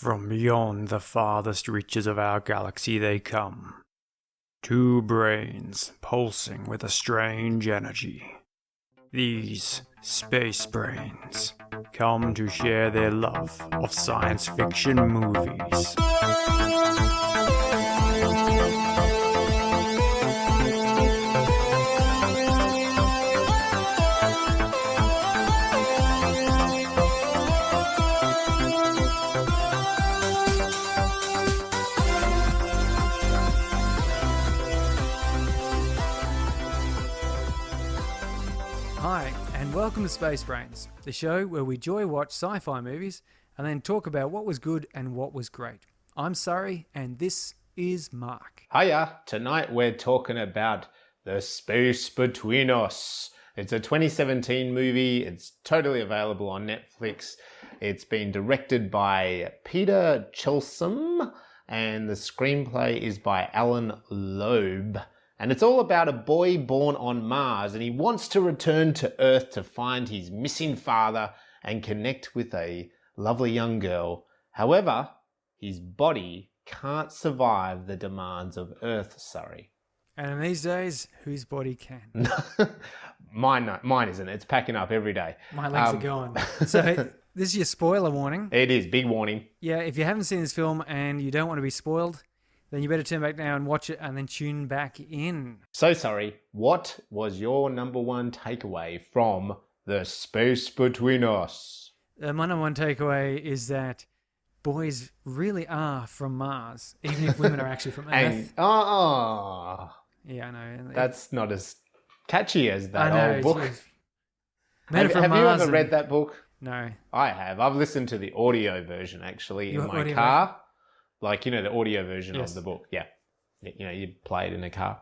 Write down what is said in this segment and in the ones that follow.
From beyond the farthest reaches of our galaxy they come. Two brains pulsing with a strange energy. These space brains come to share their love of science fiction movies. Hi, and welcome to Space Brains, the show where we joy-watch sci-fi movies and then talk about what was good and what was great. I'm Surrey, and this is Mark. Hiya! Tonight we're talking about The Space Between Us. It's a 2017 movie. It's totally available on Netflix. It's been directed by Peter Chelsom, and the screenplay is by Alan Loeb. And it's all about a boy born on Mars, and he wants to return to Earth to find his missing father and connect with a lovely young girl. However, his body can't survive the demands of Earth, Surrey. And in these days, whose body can? Mine isn't. It's packing up every day. My legs are going. So this is your spoiler warning. It is. Big warning. Yeah, if you haven't seen this film and you don't want to be spoiled, then you better turn back now and watch it and then tune back in. So, Surrey, what was your number one takeaway from The Space Between Us? My number one takeaway is that boys really are from Mars, even if women are actually from Earth. Yeah, I know. That's not as catchy as that old book. Have you ever read that book? No. I have. I've listened to the audio version, actually, in my car. Like, you know, the audio version of the book. Yeah. You know, you play it in a car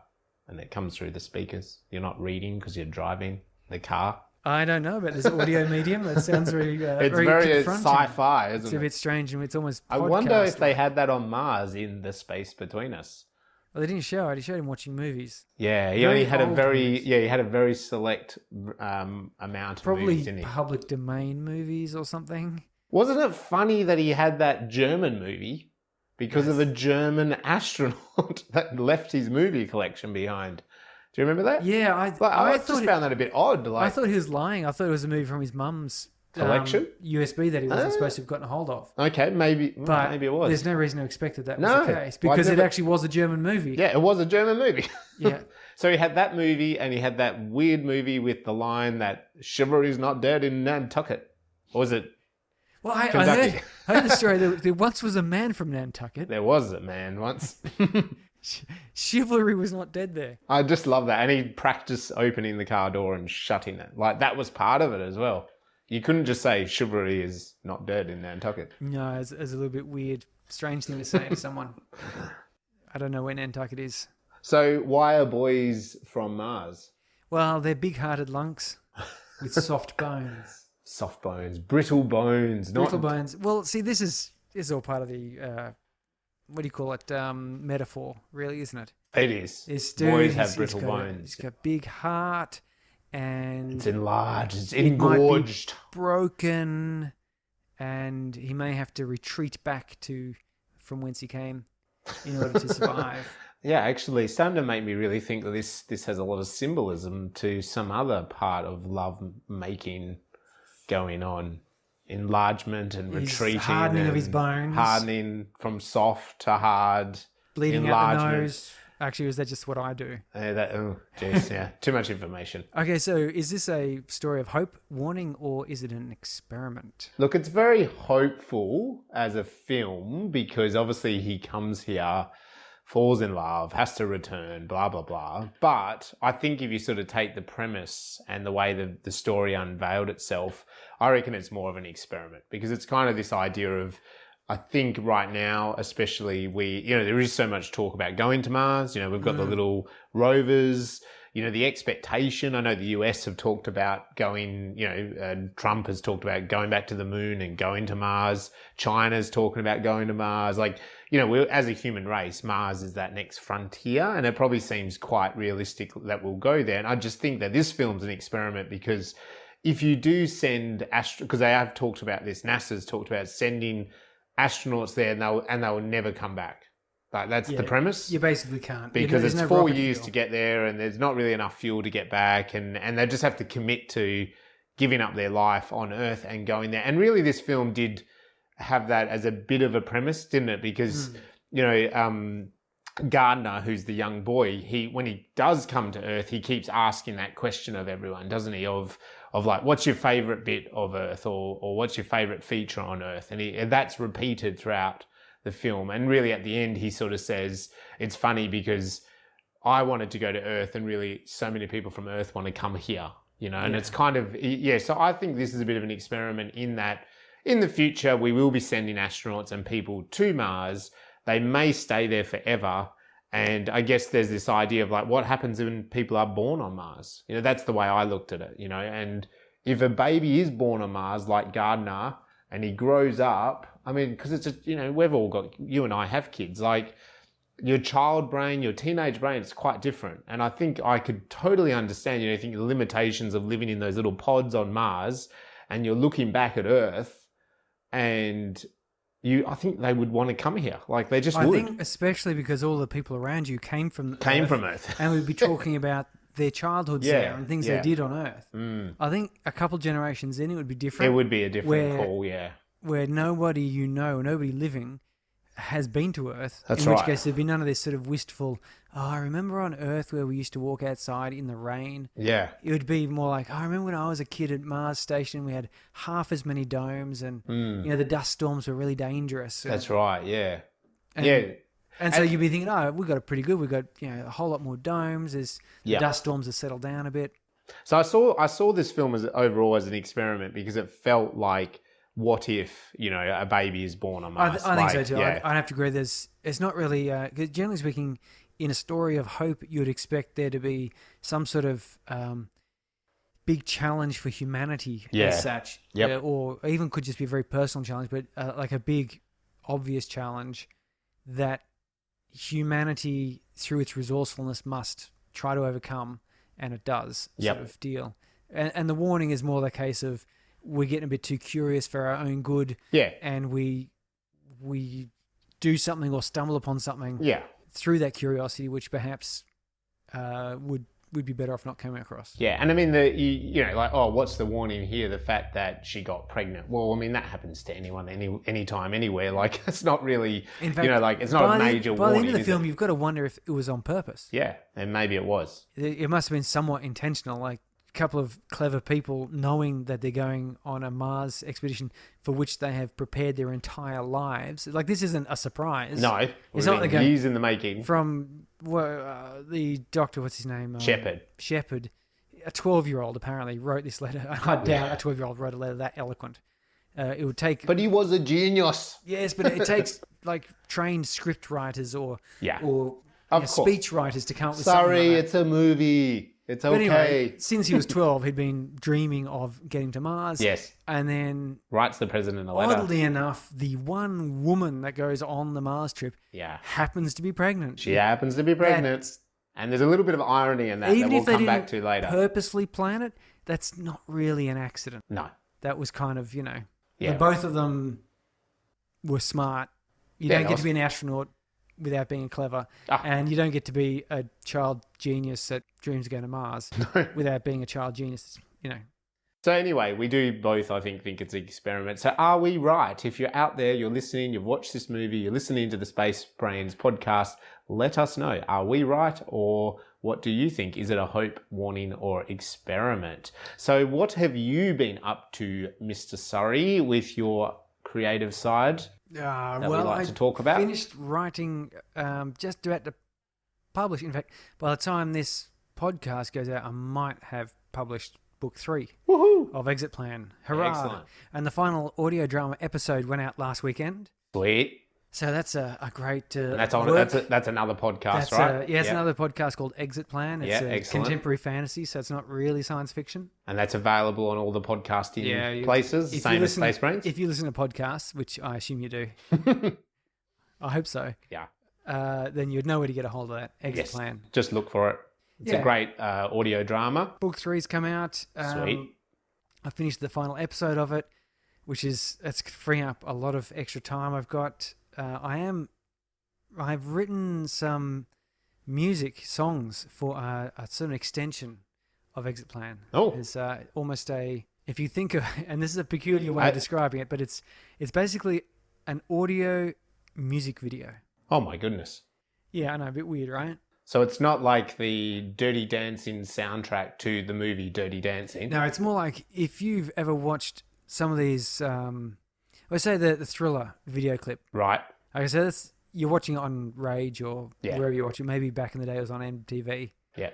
and it comes through the speakers. You're not reading because you're driving the car. I don't know, but there's an audio medium. That sounds very it's very sci-fi, isn't it? It's a bit strange and it's almost podcast. I wonder if they had that on Mars in The Space Between Us. Well, they didn't show it. He showed him watching movies. Yeah, he only had he had a very select amount of movies, didn't he? Probably public domain movies or something. Wasn't it funny that he had that German movie? Because of a German astronaut that left his movie collection behind. Do you remember that? Yeah, I just found that a bit odd. I thought he was lying. I thought it was a movie from his mum's collection USB that he wasn't supposed to have gotten a hold of. Okay, maybe it was. There's no reason to expect that was the case because it actually was a German movie. Yeah, it was a German movie. Yeah. So he had that movie, and he had that weird movie with the line that chivalry's not dead in Nantucket. Or was it? Well, I heard the story. There once was a man from Nantucket. There was a man once. Chivalry was not dead there. I just love that. And he practiced opening the car door and shutting it. Like, that was part of it as well. You couldn't just say chivalry is not dead in Nantucket. No, it's a little bit weird. Strange thing to say to someone. I don't know where Nantucket is. So why are boys from Mars? Well, they're big-hearted lunks with soft bones. Soft bones, brittle bones. Brittle bones. Well, see, this is all part of the, what do you call it, metaphor, really, isn't it? It is. This dude, boys have brittle bones. He's got a big heart, and it's enlarged, it's engorged. It might be broken, and he may have to retreat back from whence he came in order to survive. Yeah, actually, it's starting to make me really think that this has a lot of symbolism to some other part of love making going on. Enlargement and retreating. Hardening of his bones. Hardening from soft to hard. Bleeding out the nose. Actually, is that just what I do? Yeah. Too much information. Okay, so is this a story of hope, warning, or is it an experiment? Look, it's very hopeful as a film because obviously he comes here, falls in love, has to return, blah, blah, blah. But I think if you sort of take the premise and the way the story unveiled itself, I reckon it's more of an experiment because it's kind of this idea of, I think right now, especially there is so much talk about going to Mars. You know, we've got the little rovers, you know, the expectation. I know the US have talked about going, Trump has talked about going back to the moon and going to Mars. China's talking about going to Mars. Like, as a human race, Mars is that next frontier, and it probably seems quite realistic that we'll go there. And I just think that this film's an experiment because if you do send because they have talked about this, NASA's talked about sending astronauts there and they'll never come back. Like that's the premise. You basically can't. Because there's it's no 4 rocket years fuel. to get there and there's not really enough fuel to get back and they just have to commit to giving up their life on Earth and going there. And really this film did have that as a bit of a premise, didn't it? Because, Gardner, who's the young boy, when he does come to Earth, he keeps asking that question of everyone, doesn't he? Of like, what's your favourite bit of Earth or what's your favourite feature on Earth? And that's repeated throughout the film. And really at the end, he sort of says, it's funny because I wanted to go to Earth and really so many people from Earth want to come here, and it's kind of, so I think this is a bit of an experiment in that in the future, we will be sending astronauts and people to Mars. They may stay there forever. And I guess there's this idea of like, what happens when people are born on Mars? That's the way I looked at it, and if a baby is born on Mars like Gardner and he grows up, I mean, because it's we've all got, you and I have kids, like your child brain, your teenage brain, it's quite different. And I think I could totally understand, I think the limitations of living in those little pods on Mars and you're looking back at Earth and I think they would want to come here. Like they just would. I think especially because all the people around you came from Earth. And we'd be talking about their childhoods there and things they did on Earth. I think a couple generations in, it would be different. It would be a different call, where nobody nobody living has been to Earth. That's in which right. case there'd be none of this sort of wistful, I remember on Earth where we used to walk outside in the rain. Yeah. It would be more like, I remember when I was a kid at Mars Station, we had half as many domes and, the dust storms were really dangerous. That's right, yeah. And so you'd be thinking, we got it pretty good. We got, a whole lot more domes. The dust storms have settled down a bit. So I saw this film overall as an experiment because it felt like, what if, a baby is born on Mars? I think so too. Yeah. I'd have to agree. It's not really, cause generally speaking, in a story of hope, you'd expect there to be some sort of big challenge for humanity as such. Yep. Or even could just be a very personal challenge, but like a big, obvious challenge that humanity, through its resourcefulness, must try to overcome, and it does sort of deal. And the warning is more the case of, we're getting a bit too curious for our own good, and we do something or stumble upon something through that curiosity, which perhaps would be better off not coming across. Yeah, and I mean, what's the warning here? The fact that she got pregnant. Well, I mean, that happens to anyone, anytime, anywhere. Like, it's not really, in fact, it's not a major warning. By the end of the film, you've got to wonder if it was on purpose. Yeah, and maybe it was. It must have been somewhat intentional, like, couple of clever people knowing that they're going on a Mars expedition for which they have prepared their entire lives. Like, this isn't a surprise. No, it's not like years in the making. From the doctor, what's his name? Shepherd. A 12-year-old apparently wrote this letter. I doubt a 12-year-old wrote a letter that eloquent. It would take... But he was a genius. Yes, but it takes like trained script writers or of speech writers to come up with something like that. Sorry, it's a movie. It's okay. But anyway, since he was 12, he'd been dreaming of getting to Mars. Yes. And then... Writes the president a letter. Oddly enough, the one woman that goes on the Mars trip happens to be pregnant. She happens to be pregnant. And there's a little bit of irony in that even we'll if they come back to didn't later. Purposely plan it, that's not really an accident. No. That was kind of, both of them were smart. You don't get to be an astronaut without being clever. And you don't get to be a child genius that dreams of going to Mars without being a child genius, So anyway, we do both, I think it's an experiment. So are we right? If you're out there, you're listening, you've watched this movie, you're listening to the Space Brains podcast, let us know. Are we right, or what do you think? Is it a hope, warning, or experiment? So what have you been up to, Mr. Surrey, with your creative side? That we like to talk about. I finished writing, just about to publish. In fact, by the time this podcast goes out, I might have published book 3 of Exit Plan. Hurrah! Excellent. And the final audio drama episode went out last weekend. Sweet. So that's a great and that's another podcast, right? It's another podcast called Exit Plan. It's a excellent. Contemporary fantasy, so it's not really science fiction. And that's available on all the podcasting places, same as Space Brains? If you listen to podcasts, which I assume you do, I hope so. Yeah. Then you'd know where to get a hold of that Exit Plan. Just look for it. It's a great audio drama. Book 3's come out. Sweet. I finished the final episode of it, which is that's freeing up a lot of extra time. I've got I've written some music songs for a sort of extension of Exit Plan. Oh, it's almost if you think of, and this is a peculiar way of describing it, but it's basically an audio music video. Oh my goodness. Yeah, I know, a bit weird, right? So it's not like the Dirty Dancing soundtrack to the movie Dirty Dancing. No, it's more like if you've ever watched some of these, let's say the Thriller video clip. Right. Okay, so you're watching it on Rage or Yeah. wherever you're watching. Maybe back in the day it was on MTV. Yeah.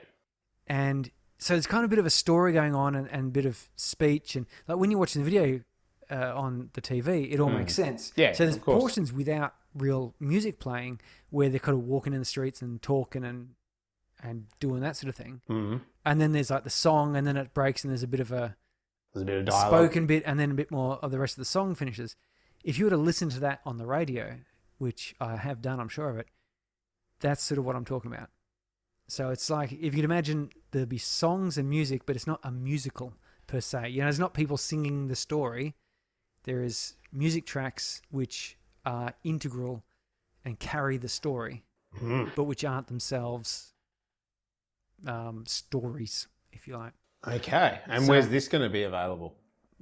And so there's kind of a bit of a story going on and a bit of speech. And like when you're watching the video on the TV, it all makes sense. Yeah, so there's of course. portions without real music playing where they're kind of walking in the streets and talking and doing that sort of thing. Mm-hmm. And then there's like the song, and then it breaks and there's a bit of There's a bit of dialogue. spoken bit, and then a bit more of the rest of the song finishes. If you were to listen to that on the radio, which I have done, I'm sure of it, that's sort of what I'm talking about. So it's like, if you'd imagine there'd be songs and music, but it's not a musical per se. You know, it's not people singing the story. There is music tracks which are integral and carry the story, but which aren't themselves stories, if you like. Okay. And where's this going to be available?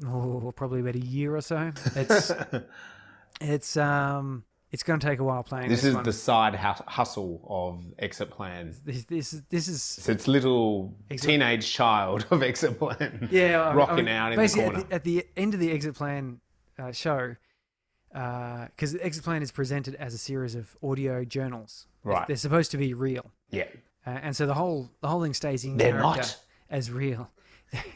Oh, probably about a year or so. It's going to take a while playing. This is one. the side hustle of Exit Plan. This is So it's little teenage child of Exit Plan. Yeah, rocking out in the corner. At the end of the Exit Plan show, because the Exit Plan is presented as a series of audio journals. Right. They're supposed to be real. Yeah. And so the whole thing stays in They're character not. as real.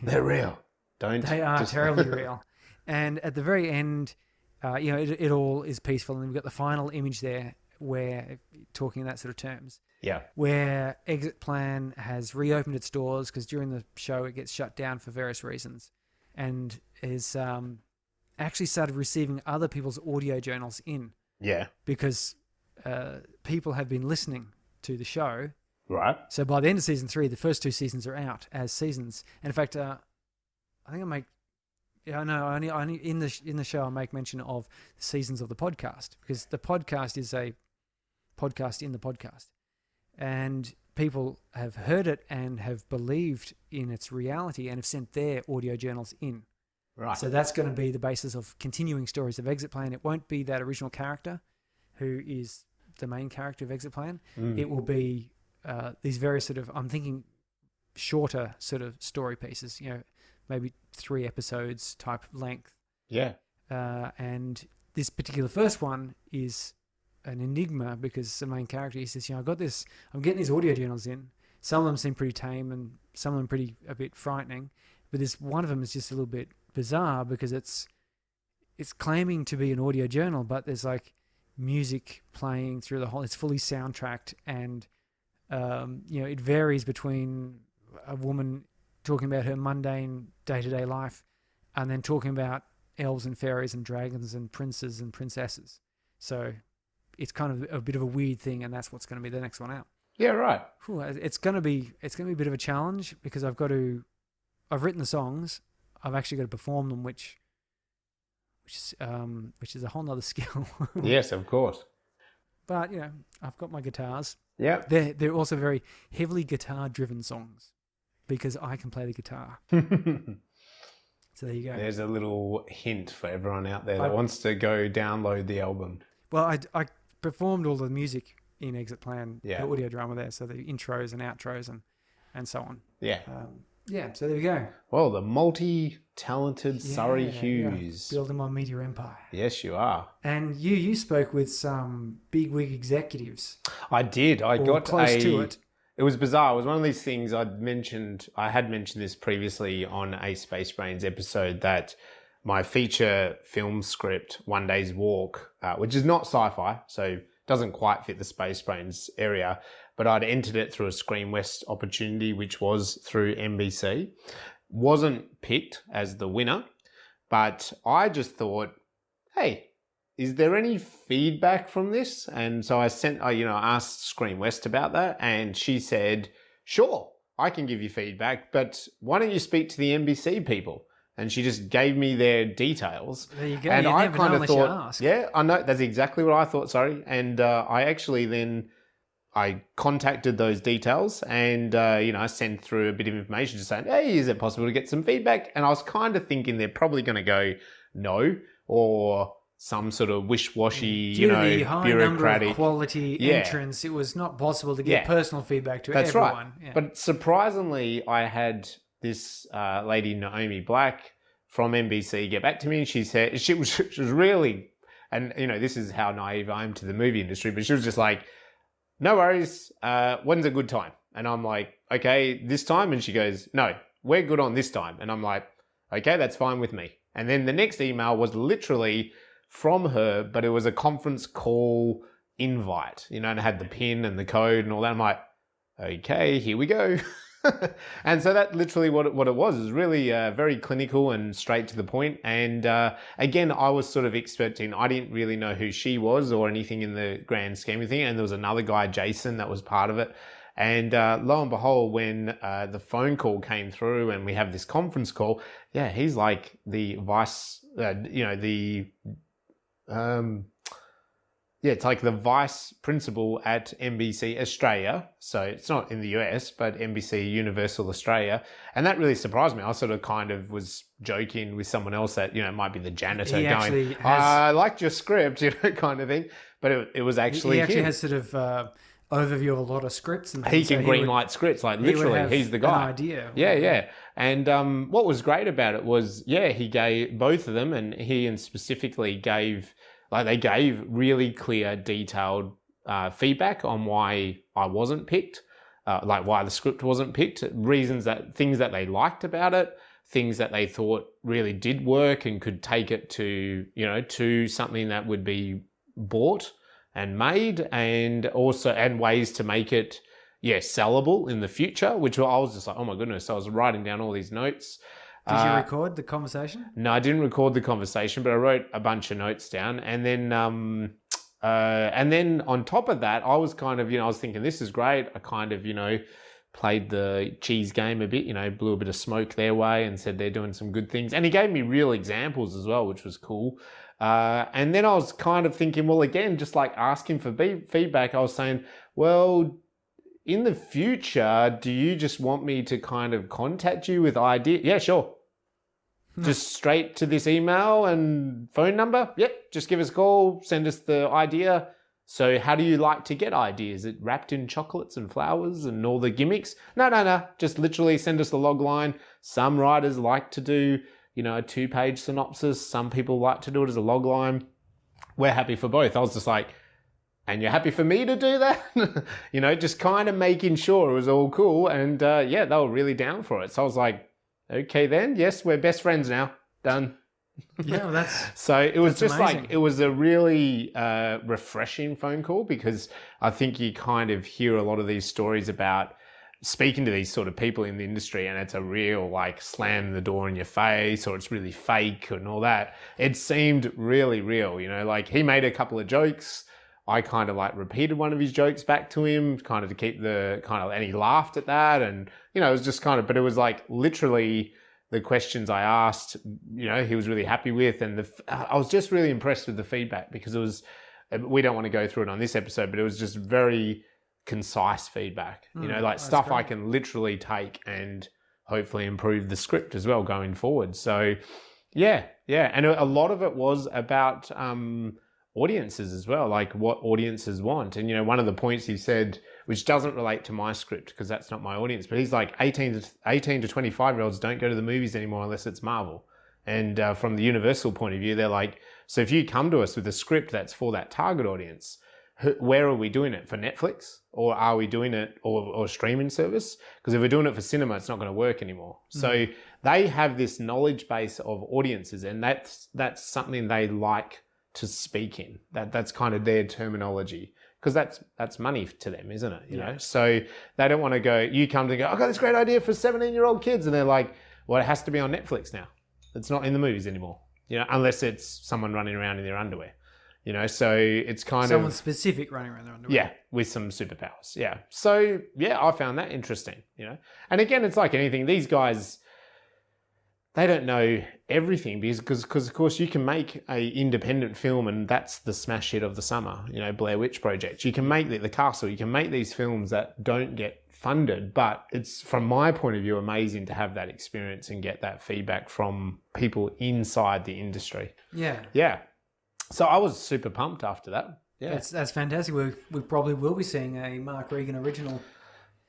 They're real. They are terribly real. And at the very end, it all is peaceful, and we've got the final image there where, talking in that sort of terms, Yeah. where Exit Plan has reopened its doors because during the show it gets shut down for various reasons, and is actually started receiving other people's audio journals in. Yeah. Because people have been listening to the show. Right. So by the end of season 3, the first 2 seasons are out as seasons. And in fact, I think I make... Yeah, no. I in the show I make mention of the seasons of the podcast, because the podcast is a podcast in the podcast, and people have heard it and have believed in its reality and have sent their audio journals in. Right. So that's going to be the basis of continuing stories of Exit Plan. It won't be that original character who is the main character of Exit Plan. It will be these various sort of, I'm thinking, shorter sort of story pieces. Maybe 3 episodes type length. Yeah. And this particular first one is an enigma, because the main character, he says, I got this, I'm getting these audio journals in. Some of them seem pretty tame and some of them a bit frightening. But this one of them is just a little bit bizarre, because it's claiming to be an audio journal, but there's like music playing through the whole, it's fully soundtracked, and it varies between a woman talking about her mundane day-to-day life and then talking about elves and fairies and dragons and princes and princesses. So it's kind of a bit of a weird thing, and that's what's going to be the next one out. Yeah, right. It's going to be a bit of a challenge, because I've written the songs, I've actually got to perform them, which is a whole nother skill. Yes, of course. But I've got my guitars. Yeah. They're also very heavily guitar-driven songs, because I can play the guitar. So there you go. There's a little hint for everyone out there that wants to go download the album. Well, I performed all the music in Exit Plan, Yeah. the audio drama there, so the intros and outros and so on. Yeah. So there we go. Well, the multi-talented Surrey Hughes. Building my media empire. Yes, you are. And you spoke with some bigwig executives. I did. I got close to it. It was bizarre. It was one of these things I had mentioned this previously on a Space Brains episode, that my feature film script, One Day's Walk, which is not sci-fi, so doesn't quite fit the Space Brains area, but I'd entered it through a Screen West opportunity, which was through NBC. Wasn't picked as the winner, but I just thought, hey, is there any feedback from this? And so I asked Screen West about that, and she said, sure, I can give you feedback, but why don't you speak to the NBC people? and she just gave me their details. There you go. And you I never know kind of unless you thought, ask. yeah, I know, that's exactly what I thought, sorry. And I actually then, I contacted those details and, I sent through a bit of information just saying, hey, is it possible to get some feedback? And I was kind of thinking they're probably going to go no, or some sort of wish-washy, Due to the high bureaucratic number of quality entrants, it was not possible to get personal feedback to That's everyone. right. Yeah. But surprisingly, I had this lady, Naomi Black, from NBC get back to me, and she said she was really, and this is how naive I am to the movie industry, but she was just like, no worries, when's a good time? And I'm like, okay, this time? And she goes, no, we're good on this time. And I'm like, okay, that's fine with me. And then the next email was literally from her, but it was a conference call invite, and it had the pin and the code and all that. I'm like, okay, here we go. And so that literally what it was. It was really very clinical and straight to the point. And again, I was sort of expecting, I didn't really know who she was or anything in the grand scheme of things. And there was another guy, Jason, that was part of it. And lo and behold, when the phone call came through and we have this conference call, yeah, he's like the vice, it's like the vice principal at NBC Australia. So it's not in the US, but NBC Universal Australia. And that really surprised me. I sort of kind of was joking with someone else that, it might be the janitor going, I liked your script, kind of thing. But it was actually He actually him. has sort of overview of a lot of scripts. And he can greenlight scripts, like literally, he's the guy. An idea. Yeah. And what was great about it was, he gave both of them, and he specifically gave, they gave really clear, detailed feedback on why I wasn't picked, why the script wasn't picked, things that they liked about it, things that they thought really did work and could take it to, to something that would be bought and made, and ways to make it, sellable in the future, which I was just like, oh my goodness. So I was writing down all these notes. Did you record the conversation? No, I didn't record the conversation, but I wrote a bunch of notes down. And then on top of that, I was kind of, I was thinking, this is great. I kind of, played the cheese game a bit, blew a bit of smoke their way and said they're doing some good things. And he gave me real examples as well, which was cool. And then I was kind of thinking, well, again, just like asking for feedback, I was saying, well, in the future, do you just want me to kind of contact you with ideas? Yeah, sure. Just straight to this email and phone number? Yep, just give us a call, send us the idea. So how do you like to get ideas? Is it wrapped in chocolates and flowers and all the gimmicks? No. Just literally send us the log line. Some writers like to do, a 2-page synopsis. Some people like to do it as a log line. We're happy for both. I was just like, and you're happy for me to do that? Just kind of making sure it was all cool. And they were really down for it. So I was like, okay then, yes, we're best friends now. Done. Yeah, well, that's so it was just amazing. it was a really refreshing phone call, because I think you kind of hear a lot of these stories about speaking to these sort of people in the industry, and it's a real slam the door in your face, or it's really fake and all that. It seemed really real, he made a couple of jokes. I kind of repeated one of his jokes back to him, kind of to keep and he laughed at that. And, it was just but it was literally the questions I asked, he was really happy with. And I was just really impressed with the feedback, because we don't want to go through it on this episode, but it was just very concise feedback, stuff great. I can literally take and hopefully improve the script as well going forward. So yeah. And a lot of it was about, audiences as well, what audiences want. And one of the points he said, which doesn't relate to my script because that's not my audience, but he's 18 to 25 year olds don't go to the movies anymore unless it's Marvel. And from the Universal point of view, they're like, so if you come to us with a script that's for that target audience, where are we doing it? For Netflix? Or are we doing it or streaming service? Because if we're doing it for cinema, it's not going to work anymore. So they have this knowledge base of audiences, and that's something they like to speak in. That's kind of their terminology, because that's money to them, isn't it? You know, so they don't want to go. You come to go, I got this great idea for 17-year-old kids, and they're like, well, it has to be on Netflix now. It's not in the movies anymore. Unless it's someone running around in their underwear. So it's kind someone specific running around their underwear. Yeah, with some superpowers. Yeah. So yeah, I found that interesting. And again, it's like anything. These guys, they don't know everything because of course you can make a independent film and that's the smash hit of the summer, you know, Blair Witch Project. You can make the Castle, you can make these films that don't get funded, but it's, from my point of view, amazing to have that experience and get that feedback from people inside the industry. Yeah. Yeah. So I was super pumped after that. Yeah. That's fantastic. We probably will be seeing a Mark Regan original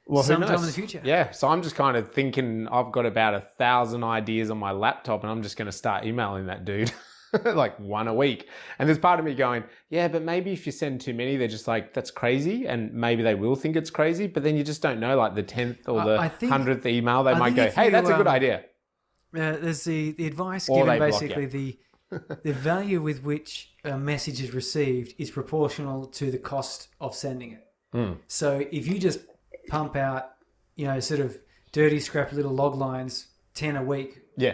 Well, sometime in the future. Yeah, so I'm just kind of thinking I've got about 1,000 ideas on my laptop and I'm just going to start emailing that dude like one a week. And there's part of me going, yeah, but maybe if you send too many, they're just like, that's crazy. And maybe they will think it's crazy, but then you just don't know, like the 10th or the 100th email, they might go, hey, that's a good idea. There's the advice Or given, they block basically the value with which a message is received is proportional to the cost of sending it. So if you just pump out, you know, sort of dirty, scrappy little log lines, 10 a week. Yeah.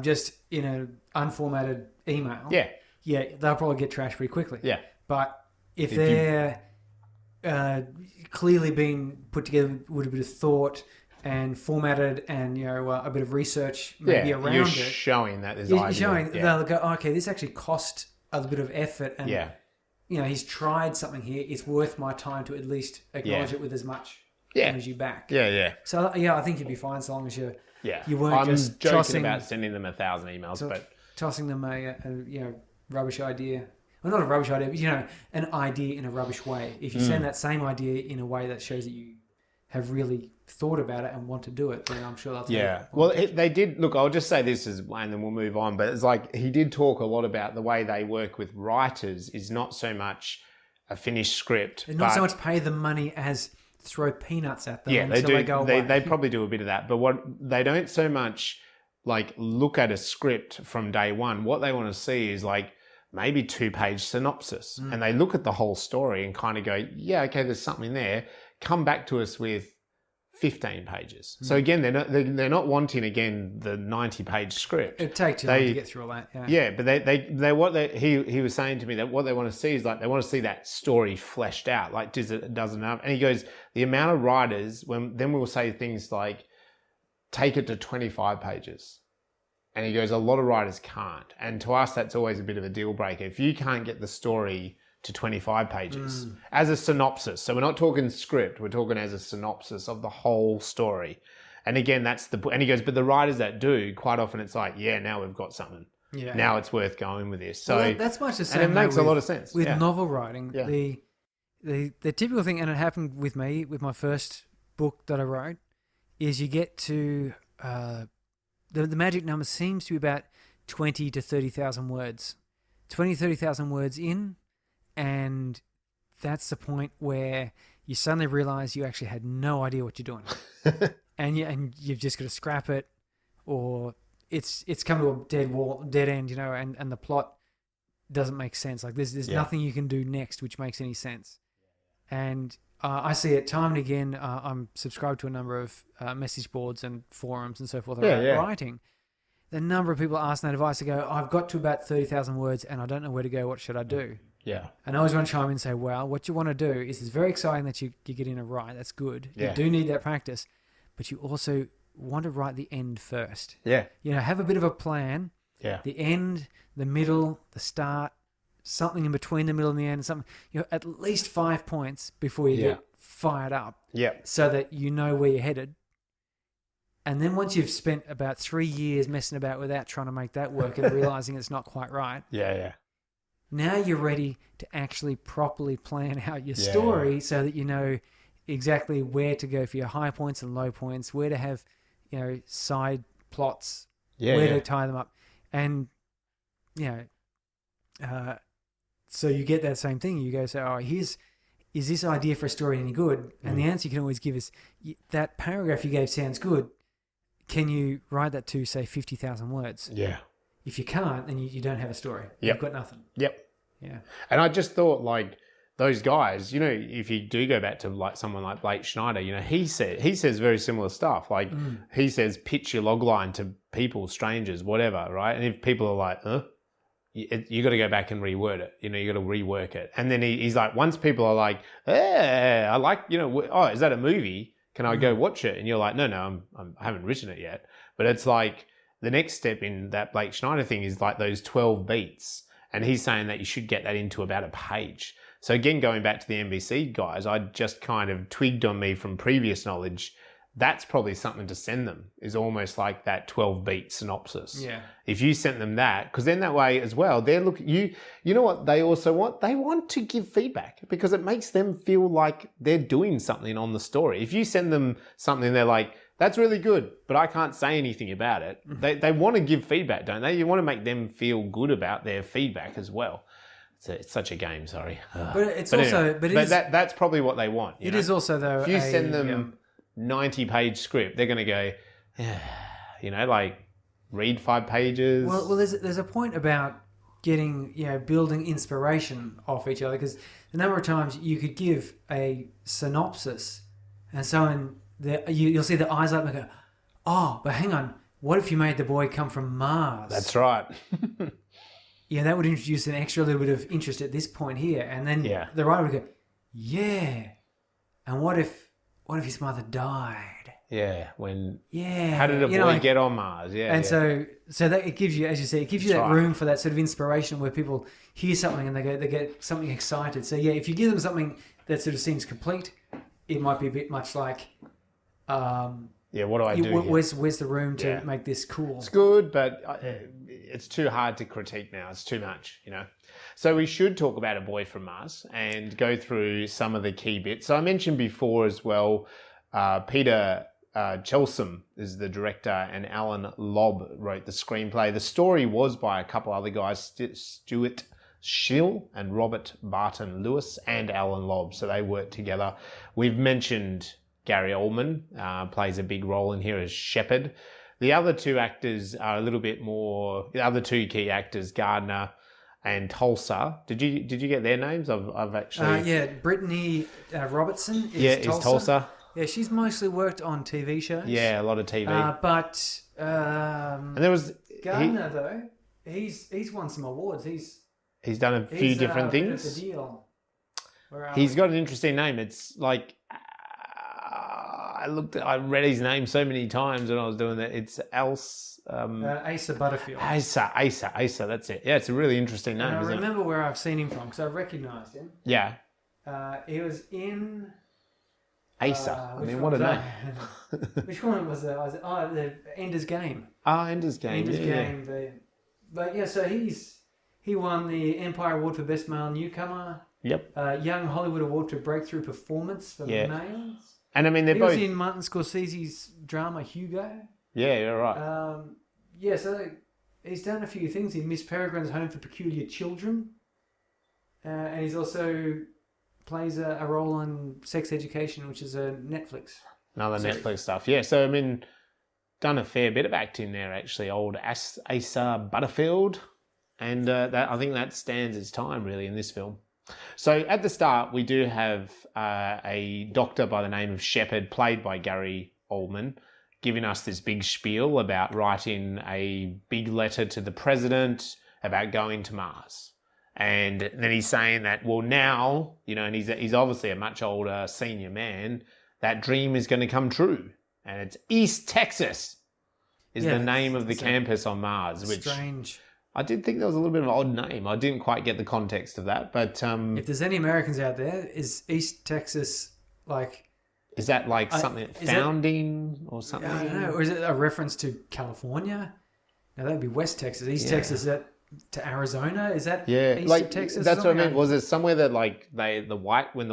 Just in an unformatted email. Yeah. Yeah, they'll probably get trashed pretty quickly. Yeah. But if they're clearly being put together with a bit of thought and formatted and, you know, a bit of research maybe around you're it. Showing that there's You're idea. showing, they'll go, okay, this actually cost a bit of effort and you know, he's tried something here. It's worth my time to at least acknowledge it with as much energy back. Yeah, yeah. So, yeah, I think you'd be fine so long as you You weren't I'm just joking tossing, about sending them 1,000 emails, but tossing them a you know, rubbish idea. Well, not a rubbish idea, but, you know, an idea in a rubbish way. If you send that same idea in a way that shows that you have really thought about it and want to do it, then I'm sure that's Well, they did. Look, I'll just say this, and then we'll move on. But it's like he did talk a lot about the way they work with writers is not so much a finished script, and not so much pay them money as throw peanuts at them. Yeah, until they do. They go away. They probably do a bit of that, but what they don't so much like look at a script from day one. What they want to see is like maybe 2-page synopsis, and they look at the whole story and kind of go, yeah, okay, there's something there. Come back to us with 15 pages. So again, they're not wanting again the 90-page script. It'd take too long to get through all that. Yeah, but he was saying to me that what they want to see is like they want to see that story fleshed out. Like does it enough? And he goes, the amount of writers then we'll say things like take it to 25 pages. And he goes, a lot of writers can't. And to us, that's always a bit of a deal breaker. If you can't get the story to 25 pages as a synopsis. So we're not talking script, we're talking as a synopsis of the whole story. And again, and he goes, but the writers that do, quite often it's like, yeah, now we've got something. Yeah. Now it's worth going with this. So well, that's much the same. And it makes a lot of sense. With novel writing, the typical thing, and it happened with me, with my first book that I wrote, is you get to, the magic number seems to be about 20 to 30,000 words. 20, 30,000 words in, and that's the point where you suddenly realize you actually had no idea what you're doing. and you've just got to scrap it, or it's come to a dead end, you know, and the plot doesn't make sense. Like there's nothing you can do next which makes any sense. And I see it time and again. I'm subscribed to a number of message boards and forums and so forth about writing. The number of people asking that advice, I go, I've got to about 30,000 words and I don't know where to go. What should I do? Yeah. And I always want to chime in and say, well, what you want to do is it's very exciting that you get in a write. That's good. Yeah. You do need that practice, but you also want to write the end first. Yeah. You know, have a bit of a plan. Yeah. The end, the middle, the start, something in between the middle and the end, something, you know, at least 5 points before you get fired up. Yeah. So that you know where you're headed. And then once you've spent about 3 years messing about with that, trying to make that work and realizing it's not quite right. Yeah. Now you're ready to actually properly plan out your story so that you know exactly where to go for your high points and low points, where to have, you know, side plots, where to tie them up. And, you know, so you get that same thing. You go, so, is this idea for a story any good? And the answer you can always give is, that paragraph you gave sounds good. Can you write that to, say, 50,000 words? Yeah. If you can't, then you don't have a story. You've got nothing. Yep. Yeah. And I just thought, like, those guys, you know, if you do go back to like someone like Blake Schneider, you know, he says very similar stuff. Like he says, pitch your log line to people, strangers, whatever, right? And if people are like, you got to go back and reword it. You know, you got to rework it. And then he's like, once people are like, I like, you know, oh, is that a movie? Can I go watch it? And you're like, no, I haven't written it yet. But it's like, the next step in that Blake Schneider thing is like those 12 beats. And he's saying that you should get that into about a page. So again, going back to the NBC guys, I just kind of twigged on me from previous knowledge. That's probably something to send them, is almost like that 12 beat synopsis. Yeah. If you sent them that, because then that way as well, they're looking, you know what they also want? They want to give feedback because it makes them feel like they're doing something on the story. If you send them something, they're like, that's really good, but I can't say anything about it. They want to give feedback, don't they? You want to make them feel good about their feedback as well. It's such a game, sorry. That's probably what they want. It is also, though, if you send them 90-page script, they're going to go, like read 5 pages. Well, there's a point about getting, building inspiration off each other, because a number of times you could give a synopsis and someone, you'll see the eyes up and go, oh, but hang on, what if you made the boy come from Mars? That's right. Yeah, that would introduce an extra little bit of interest at this point here. And then the writer would go, yeah, and what if his mother died? Yeah, Yeah. How did a boy get on Mars? Yeah. And so that it gives you, as you say, it gives you that room for that sort of inspiration where people hear something and they get something excited. So yeah, if you give them something that sort of seems complete, it might be a bit much like, what do I do? Where's the room to make this cool? It's good, but it's too hard to critique now. It's too much, So we should talk about A Boy from Mars and go through some of the key bits. So I mentioned before as well, Peter Chelsom is the director and Alan Lobb wrote the screenplay. The story was by a couple other guys, Stuart Schill and Robert Barton Lewis and Alan Lobb. So they worked together. We've mentioned Gary Oldman plays a big role in here as Shepard. The other two actors are a little bit more, the other two key actors, Gardner and Tulsa. Did you get their names? I've actually... Brittany Robertson is Tulsa. Yeah, she's mostly worked on TV shows. Yeah, a lot of TV. And there was... Gardner, though, he's won some awards. He's done a few different things. He's a deal. He's got an interesting name. It's like... I read his name so many times when I was doing that. It's Asa Butterfield. Asa, that's it. Yeah, it's a really interesting name. And I remember where I've seen him from because I recognised him. Yeah. He was in... Asa. What a name. Which one was that? The Ender's Game. Ender's Game. Game. But yeah, so he won the Empire Award for Best Male Newcomer. Yep. Young Hollywood Award for Breakthrough Performance for males. And I mean, he was in Martin Scorsese's drama Hugo. Yeah, you're right. So he's done a few things in Miss Peregrine's Home for Peculiar Children. And he's also plays a role on Sex Education, which is a Netflix. Another Netflix stuff. Yeah, so I mean, done a fair bit of acting there, actually. Old Asa Butterfield. And I think that stands its time, really, in this film. So at the start, we do have a doctor by the name of Shepard, played by Gary Oldman, giving us this big spiel about writing a big letter to the president about going to Mars. And then he's saying that, well, now, and he's obviously a much older senior man, that dream is going to come true. And it's East Texas is the name of the campus on Mars. Which strange. I did think that was a little bit of an odd name. I didn't quite get the context of that, but... if there's any Americans out there, is East Texas like... Is that like something founding or something? I don't know. Or is it a reference to California? Now, that would be West Texas. East Texas, is that to Arizona? Is that East Texas? That's what I mean. Was it somewhere that like when the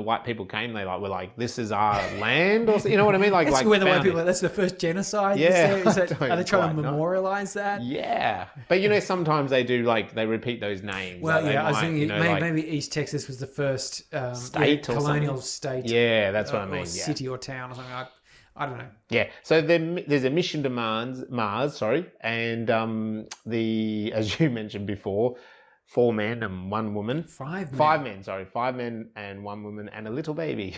white people came, they were like, this is our land, or you know what I mean? Like, that's where the white people. That's the first genocide. Yeah. Are they trying to memorialize that? Yeah, but sometimes they do they repeat those names. Well, I was thinking maybe East Texas was the first state or colonial state. Yeah, that's what I mean. City or town or something. I don't know. Yeah, so there's a mission to Mars, and as you mentioned before, 4 men and 1 woman. 5 men. 5 men, sorry. 5 men and 1 woman and a little baby.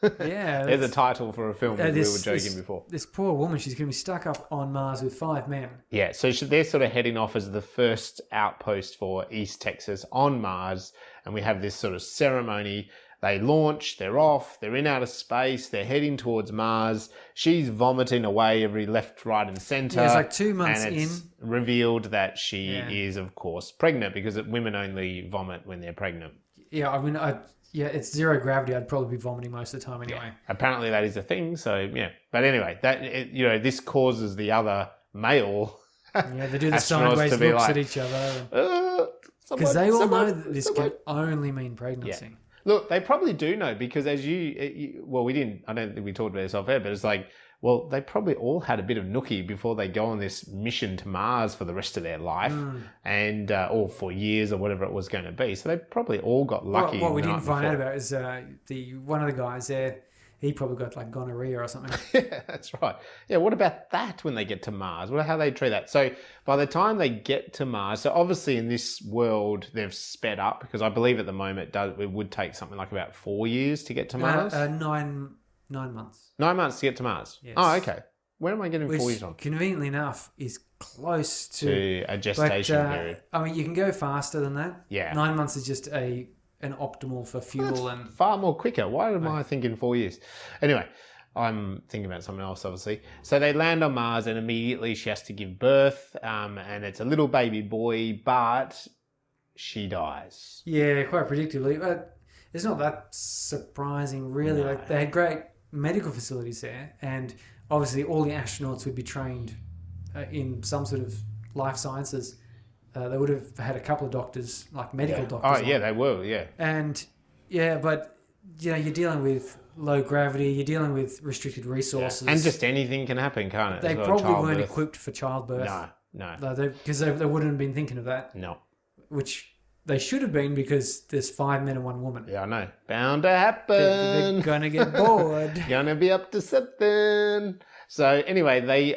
Yeah. There's a title for a film we were joking before. This poor woman, she's going to be stuck up on Mars with 5 men. Yeah, so they're sort of heading off as the first outpost for East Texas on Mars, and we have this sort of ceremony. They launch, they're off, they're in outer space, they're heading towards Mars. She's vomiting away every left, right, and centre. Yeah, it's like 2 months and it's revealed that she is, of course, pregnant because women only vomit when they're pregnant. Yeah, I mean, it's zero gravity. I'd probably be vomiting most of the time anyway. Yeah. Apparently that is a thing, so yeah. But anyway, this causes the other male they do the sideways looks at each other. Because they all know that this can only mean pregnancy. Yeah. Look, they probably do know because as we didn't, I don't think we talked about this off air, but it's like, well, they probably all had a bit of nookie before they go on this mission to Mars for the rest of their life and, or for years or whatever it was going to be. So they probably all got lucky. What we didn't find out about is one of the guys there, he probably got like gonorrhea or something. Yeah, that's right. Yeah, what about that when they get to Mars? How they treat that? So by the time they get to Mars, so obviously in this world they've sped up because I believe at the moment it would take something like about 4 years to get to Mars. 9 months. 9 months to get to Mars. Yes. Oh, okay. Where am I getting Which, 4 years from? Conveniently enough, is close to a gestation period. I mean, you can go faster than that. Yeah. 9 months is just an optimal for fuel and far more quicker. Why am I thinking 4 years? Anyway, I'm thinking about something else, obviously. So they land on Mars and immediately she has to give birth, and it's a little baby boy, but she dies. Yeah, quite predictably, but it's not that surprising, really. No. Like they had great medical facilities there, and obviously all the astronauts would be trained in some sort of life sciences. They would have had a couple of doctors, like medical doctors. Oh, yeah, they were, yeah. And, but, you're dealing with low gravity, you're dealing with restricted resources. Yeah. And just anything can happen, can't it? They probably weren't equipped for childbirth. No. Because they wouldn't have been thinking of that. No. Which they should have been because there's 5 men and 1 woman. Yeah, I know. Bound to happen. They're going to get bored. Gonna be up to something. So anyway, they,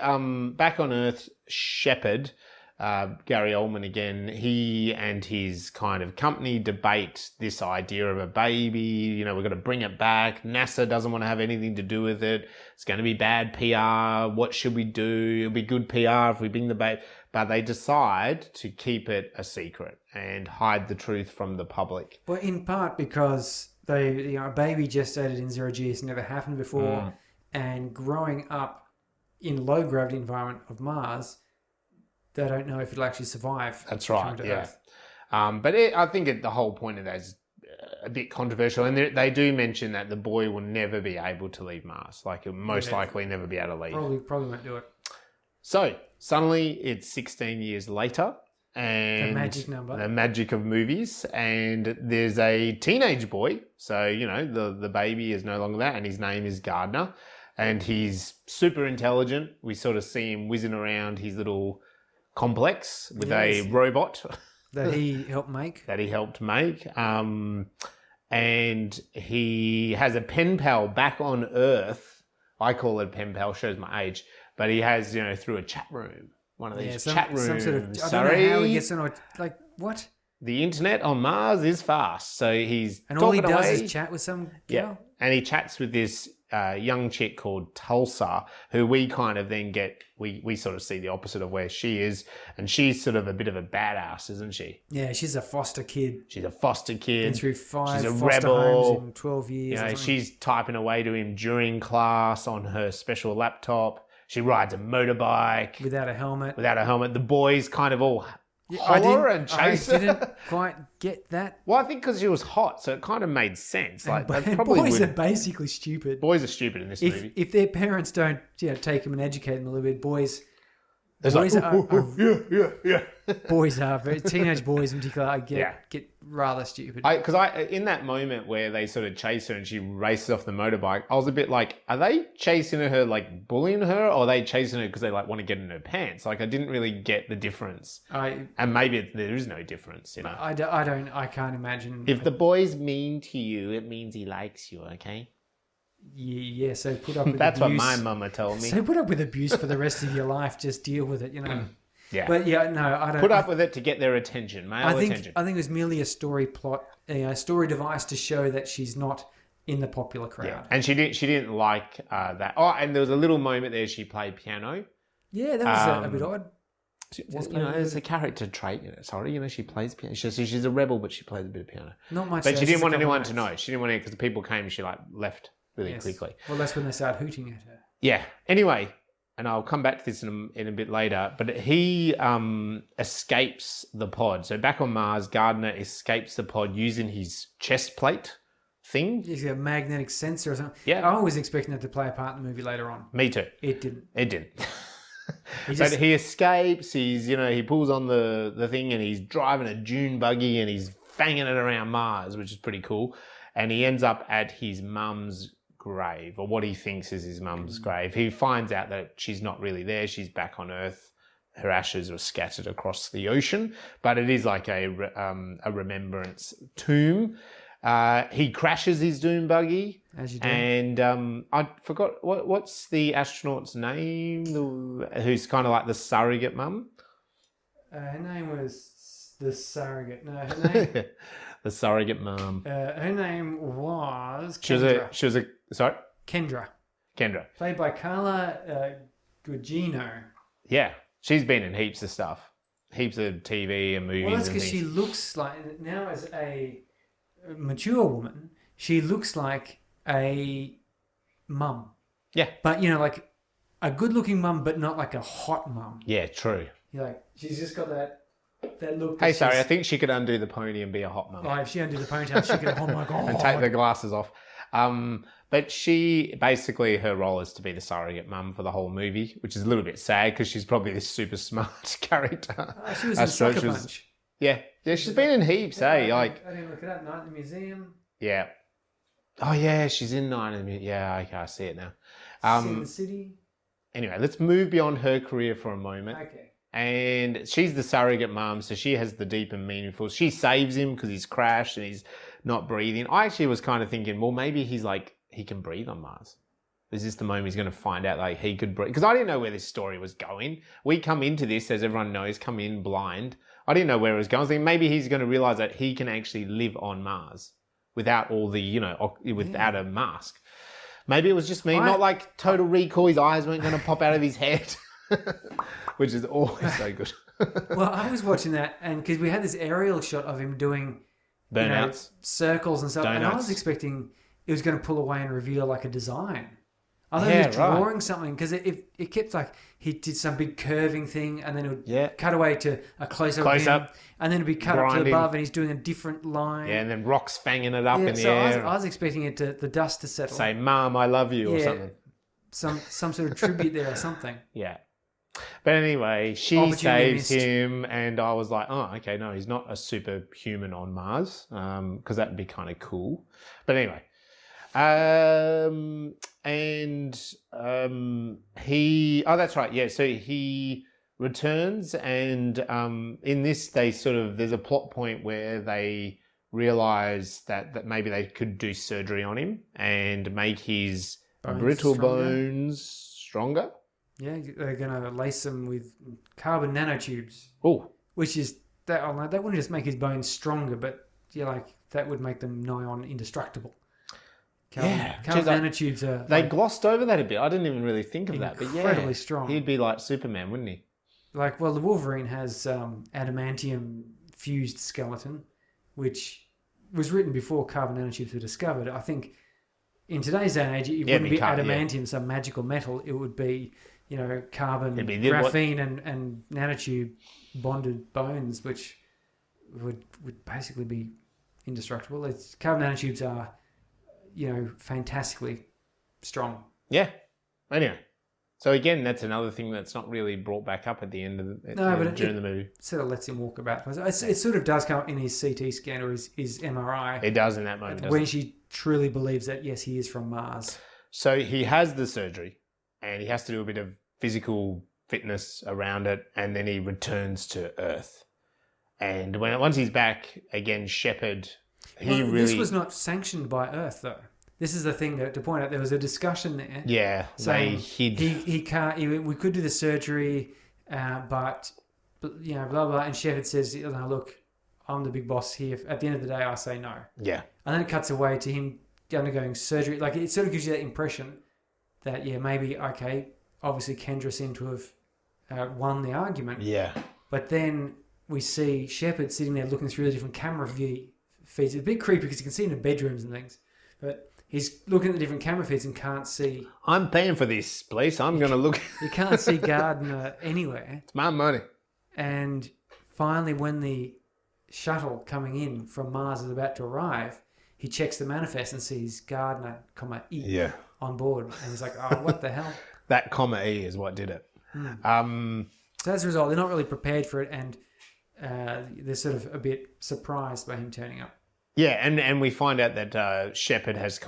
back on Earth, Shepard, Gary Oldman again, he and his kind of company debate this idea of a baby. We've got to bring it back. NASA doesn't want to have anything to do with it. It's going to be bad PR. What should we do? It'll be good PR if we bring the baby. But they decide to keep it a secret and hide the truth from the public. Well, in part because a baby gestated in 0 G has never happened before. And growing up in low gravity environment of Mars, they don't know if it'll actually survive. That's right, yeah. But I think the whole point of that is a bit controversial. And they do mention that the boy will never be able to leave Mars. Like, he'll most likely never be able to leave. Probably won't do it. So, suddenly, it's 16 years later. And the magic number. The magic of movies. And there's a teenage boy. So, the baby is no longer that. And his name is Gardner. And he's super intelligent. We sort of see him whizzing around his little complex with a robot that he helped make. And he has a pen pal back on Earth. I call it a pen pal, shows my age. But he has, through a chat room. One of these chat rooms. Some sort of, I don't know how he gets on, like, what? The internet on Mars is fast. So he's and all he does is chat with some girl? Yeah. And he chats with this young chick called Tulsa, who we kind of then get, we sort of see the opposite of where she is. And she's sort of a bit of a badass, isn't she? Yeah, she's a foster kid. Been through 5 she's a foster rebel. homes in 12 years. She's typing away to him during class on her special laptop. She rides a motorbike. Without a helmet. The boys kind of all holler and chase her. I didn't quite get that. Well, I think because she was hot, so it kind of made sense. Boys are basically stupid. Boys are stupid in this movie. If their parents don't take them and educate them a little bit, boys are teenage boys in particular get rather stupid. Because in that moment where they sort of chase her and she races off the motorbike, I was a bit like, are they chasing her, like bullying her, or are they chasing her because they like want to get in her pants? Like, I didn't really get the difference. And maybe there is no difference, I can't imagine. If the boy's mean to you, it means he likes you, okay? Yeah, so put up with That's abuse. what my mama told me. So put up with abuse for the rest of your life. Just deal with it, Yeah. But I don't... Put up with it to get their attention, attention. I think it was merely a story plot, a story device to show that she's not in the popular crowd. Yeah. And she didn't like that. Oh, and there was a little moment there she played piano. Yeah, that was a bit odd. it's a character trait. Sorry, she plays piano. She's a rebel, but she plays a bit of piano. Not much. But she didn't want anyone to know. She didn't want it because the people came and she left really quickly. Well, that's when they started hooting at her. Yeah. Anyway, and I'll come back to this in a bit later. But he escapes the pod. So back on Mars, Gardner escapes the pod using his chest plate thing. He's got a magnetic sensor or something. Yeah. I was expecting that to play a part in the movie later on. Me too. It didn't. It didn't. But he escapes. He pulls on the thing and he's driving a dune buggy and he's fanging it around Mars, which is pretty cool. And he ends up at his mum's grave, or what he thinks is his mum's grave. He finds out that she's not really there. She's back on Earth. Her ashes were scattered across the ocean, but it is like a remembrance tomb. He crashes his dune buggy. As you do. And I forgot, what's the astronaut's name, who's kind of like the surrogate mum? Her name was the surrogate. No, her name... The surrogate mum. Her name was Kendra. She was a sorry? Kendra. Played by Carla Gugino. Yeah. She's been in heaps of stuff. Heaps of TV and movies. Well, that's because she looks like, now as a mature woman, she looks like a mum. Yeah. But, like a good-looking mum, but not like a hot mum. Yeah, true. She's just got that look. Hey, sorry, I think she could undo the pony and be a hot mum. Oh, if she undid the ponytail, she could, oh my God. And take the glasses off. But she, basically, her role is to be the surrogate mum for the whole movie, which is a little bit sad because she's probably this super smart character. She was in Sucker Punch. Yeah, she's been in heaps, eh? I didn't look it up. Night in the Museum. Yeah. Oh, yeah, she's in Night in the Museum. Yeah, okay, I see it now. Sin City. Anyway, let's move beyond her career for a moment. Okay. And she's the surrogate mum, so she has the deep and meaningful. She saves him because he's crashed and he's not breathing. I actually was kind of thinking, well, maybe he's he can breathe on Mars. Is this the moment he's going to find out he could breathe? Because I didn't know where this story was going. We come into this, as everyone knows, come in blind. I didn't know where it was going. I was thinking maybe he's going to realise that he can actually live on Mars without all the, without a mask. Maybe it was just me, not like Total Recall. His eyes weren't going to pop out of his head. Which is always so good. Well, I was watching that, and because we had this aerial shot of him doing burnouts, circles and stuff, donuts. And I was expecting it was going to pull away and reveal like a design. I thought he was drawing something because it kept he did some big curving thing, and then it would cut away to a close up, and then it'd be cut up to above, and he's doing a different line. Yeah, and then rocks fanging it up in the air. I was expecting the dust to settle. Say, "Mom, I love you," or something. Some sort of tribute there or something. Yeah. But anyway, she saves him, and I was like, oh, okay, no, he's not a superhuman on Mars, because that would be kind of cool. But anyway, that's right, yeah, so he returns, and in this, there's a plot point where they realise that maybe they could do surgery on him and make his brittle bones stronger. Yeah, they're going to lace them with carbon nanotubes. Oh. Which is, that wouldn't just make his bones stronger, but that would make them nigh on indestructible. Carbon nanotubes are... They glossed over that a bit. I didn't even really think of that. But incredibly strong. He'd be like Superman, wouldn't he? The Wolverine has adamantium fused skeleton, which was written before carbon nanotubes were discovered. I think in today's day and age, it wouldn't be adamantium, some magical metal. It would be... carbon, graphene, and nanotube bonded bones, which would basically be indestructible. Carbon nanotubes are, fantastically strong. Yeah. Anyway, so again, that's another thing that's not really brought back up at the end of during the movie. It sort of lets him walk about. It sort of does come up in his CT scan or his MRI. It does in that moment, when she truly believes that yes, he is from Mars. So he has the surgery. And he has to do a bit of physical fitness around it, and then he returns to Earth. And once he's back, again, Shepard, This was not sanctioned by Earth, though. This is the thing to point out. There was a discussion there. Yeah, saying they hid. He can't. We could do the surgery, but blah blah. And Shepard says, "Look, I'm the big boss here. At the end of the day, I say no." Yeah. And then it cuts away to him undergoing surgery. It sort of gives you that impression that maybe obviously Kendra seemed to have won the argument. Yeah. But then we see Shepard sitting there looking through the different camera view feeds. It's a bit creepy because you can see in the bedrooms and things. But he's looking at the different camera feeds and can't see. I'm paying for this place. I'm going to look. You can't see Gardner anywhere. It's my money. And finally, when the shuttle coming in from Mars is about to arrive, he checks the manifest and sees Gardner, E on board. And he's like, oh, what the hell? That comma E is what did it. So as a result, they're not really prepared for it, and they're sort of a bit surprised by him turning up. Yeah, and we find out that Shepard has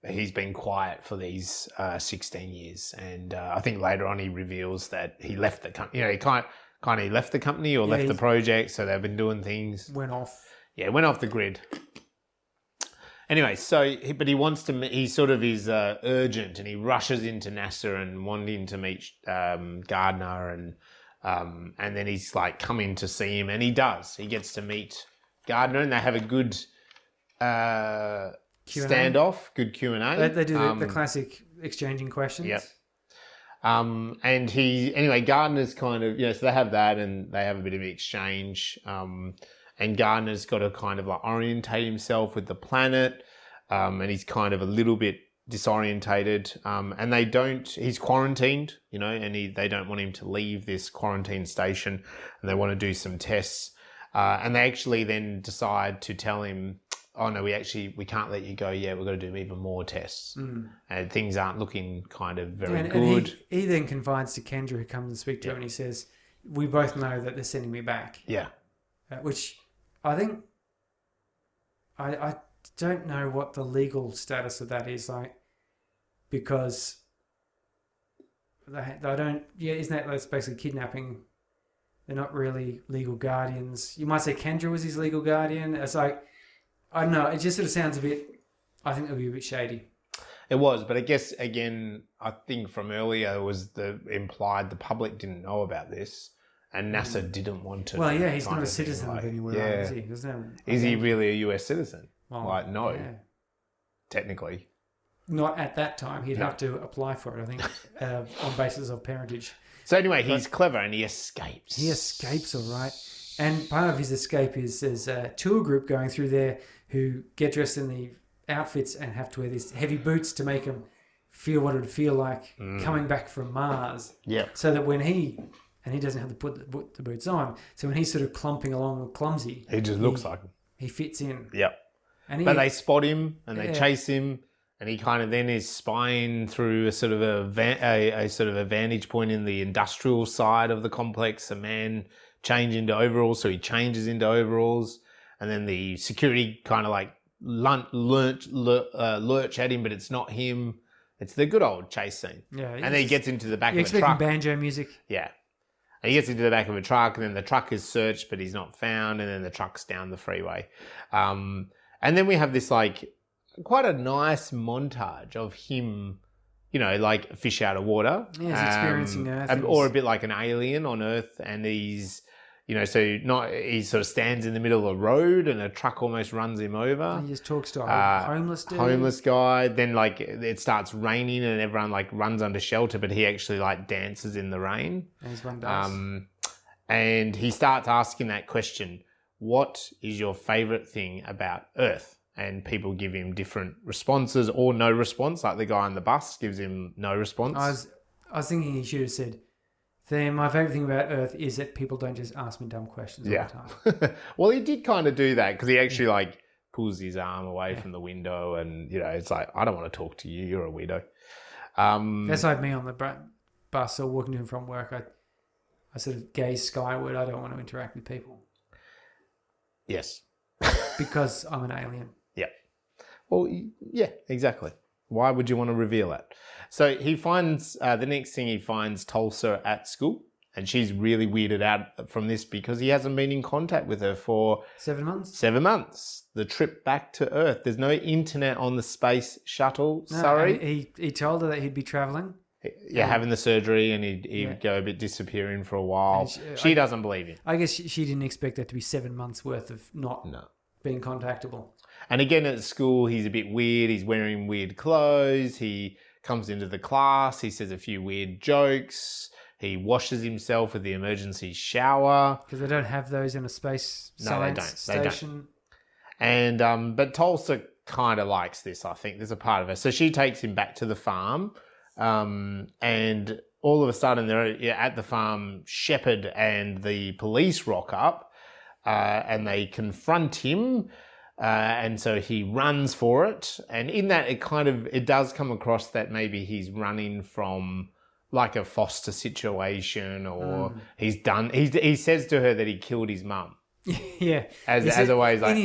he's been quiet for these 16 years. And I think later on he reveals that he left the company. You know, he kind of left the company or left the project, so they've been doing things. Went off. Yeah, went off the grid. Anyway, but he wants to. He sort of is urgent, and he rushes into NASA and wanting to meet Gardner, and then he's like coming to see him, and he does. He gets to meet Gardner, and they have a good standoff, good Q&A. They do the classic exchanging questions. Yep. And Gardner's kind of, so they have that, and they have a bit of an exchange. And Gardner's got to kind of like orientate himself with the planet, and he's kind of a little bit disorientated. And he's quarantined, and they don't want him to leave this quarantine station, and they want to do some tests. And they actually then decide to tell him, oh no, we can't let you go yet. We've got to do even more tests. And things aren't looking kind of very good. And he then confides to Kendra, who comes and speaks to him, and he says, we both know that they're sending me back. Yeah. Which I think, I don't know what the legal status of that is like, because they don't, isn't that's basically kidnapping? They're not really legal guardians. You might say Kendra was his legal guardian. It's like, I don't know, it just sort of sounds a bit, I think it would be a bit shady. It was, but I guess, again, I think from earlier was implied the public didn't know about this. And NASA didn't want to. Well, yeah, he's not a citizen of anywhere, is he? Is he really a US citizen? Well, no. Yeah. Technically. Not at that time. He'd have to apply for it, I think, on basis of parentage. So anyway, he's clever and he escapes. He escapes, all right. And part of his escape is there's a tour group going through there who get dressed in the outfits and have to wear these heavy boots to make them feel what it would feel like coming back from Mars. Yeah. So that when he doesn't have to put the boots on. So when he's sort of clumping along clumsy, he just looks like him. He fits in. Yep. But they spot him and they chase him, and he kind of then is spying through a sort of a vantage point in the industrial side of the complex. A man change into overalls, so he changes into overalls, and then the security kind of like lurch at him, but it's not him. It's the good old chase scene. Yeah. And then he gets into the back of a truck. Expecting banjo music. Yeah. And he gets into the back of a truck, and then the truck is searched, but he's not found, and then the truck's down the freeway. And then we have this, like, quite a nice montage of him, like a fish out of water. Yeah, he's experiencing Earth. Or a bit like an alien on Earth, and he's, he sort of stands in the middle of the road, and a truck almost runs him over. He just talks to a homeless dude. Homeless guy. Then, like, it starts raining, and everyone, like, runs under shelter, but he actually, like, dances in the rain. As one does. And he starts asking that question, what is your favourite thing about Earth? And people give him different responses or no response, like the guy on the bus gives him no response. I was thinking he should have said, my favourite thing about Earth is that people don't just ask me dumb questions all the time. Well, he did kind of do that because he actually like pulls his arm away from the window, and it's like, I don't want to talk to you. You're a weirdo. That's like me on the bus or walking to and from work. I sort of gaze skyward. I don't want to interact with people. Yes. Because I'm an alien. Yeah. Well, yeah, exactly. Why would you want to reveal that? So he finds, the next thing he finds Tulsa at school, and she's really weirded out from this because he hasn't been in contact with her for 7 months. 7 months. The trip back to Earth. There's no internet on the space shuttle, no, Surrey. He told her that he'd be travelling. Yeah, having the surgery, and he'd go a bit disappearing for a while. She doesn't believe him. I guess she didn't expect that to be 7 months worth of not being contactable. And again, at school, he's a bit weird. He's wearing weird clothes. He comes into the class. He says a few weird jokes. He washes himself with the emergency shower. Because they don't have those in a space science station. And but Tulsa kind of likes this, I think. There's a part of her. So she takes him back to the farm, and all of a sudden they're at the farm. Shepard and the police rock up, and they confront him. And so he runs for it. And in that, it does come across that maybe he's running from like a foster situation, or he says to her that he killed his mum. Yeah. As a way, like,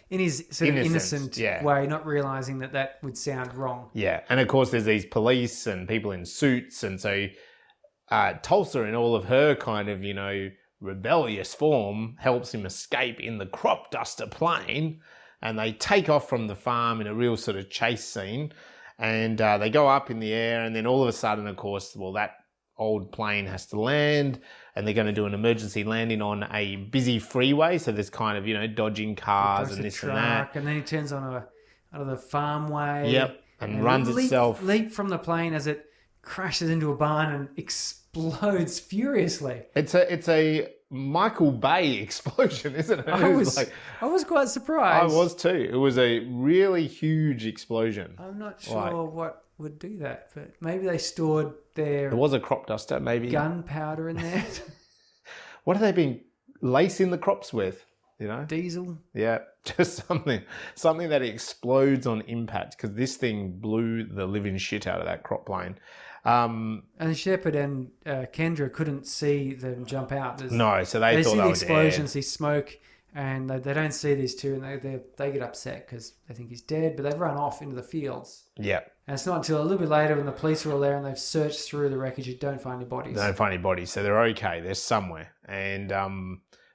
in his sort of innocent way, not realizing that would sound wrong. Yeah. And of course there's these police and people in suits. And so Tulsa, in all of her kind of, rebellious form, helps him escape in the crop duster plane. And they take off from the farm in a real sort of chase scene. And they go up in the air, and then all of a sudden, of course, that old plane has to land, and they're going to do an emergency landing on a busy freeway. So there's kind of, dodging cars and this and that. And then he turns on the farmway. Yep, and runs itself. Leap from the plane as it crashes into a barn and explodes furiously. It's a Michael Bay explosion, isn't it? I was quite surprised. I was too. It was a really huge explosion. I'm not sure what would do that, but maybe they stored their... It was a crop duster, maybe. Gunpowder in there. What have they been lacing the crops with? Diesel. Yeah, just something that explodes on impact, because this thing blew the living shit out of that crop plane. And Shepard and Kendra couldn't see them jump out. So they thought see they the were explosion, dead. see smoke, and they don't see these two, and they get upset because they think he's dead, but they've run off into the fields. Yeah. And it's not until a little bit later when the police are all there and they've searched through the wreckage, you don't find any bodies. They don't find any bodies, so they're okay. They're somewhere. And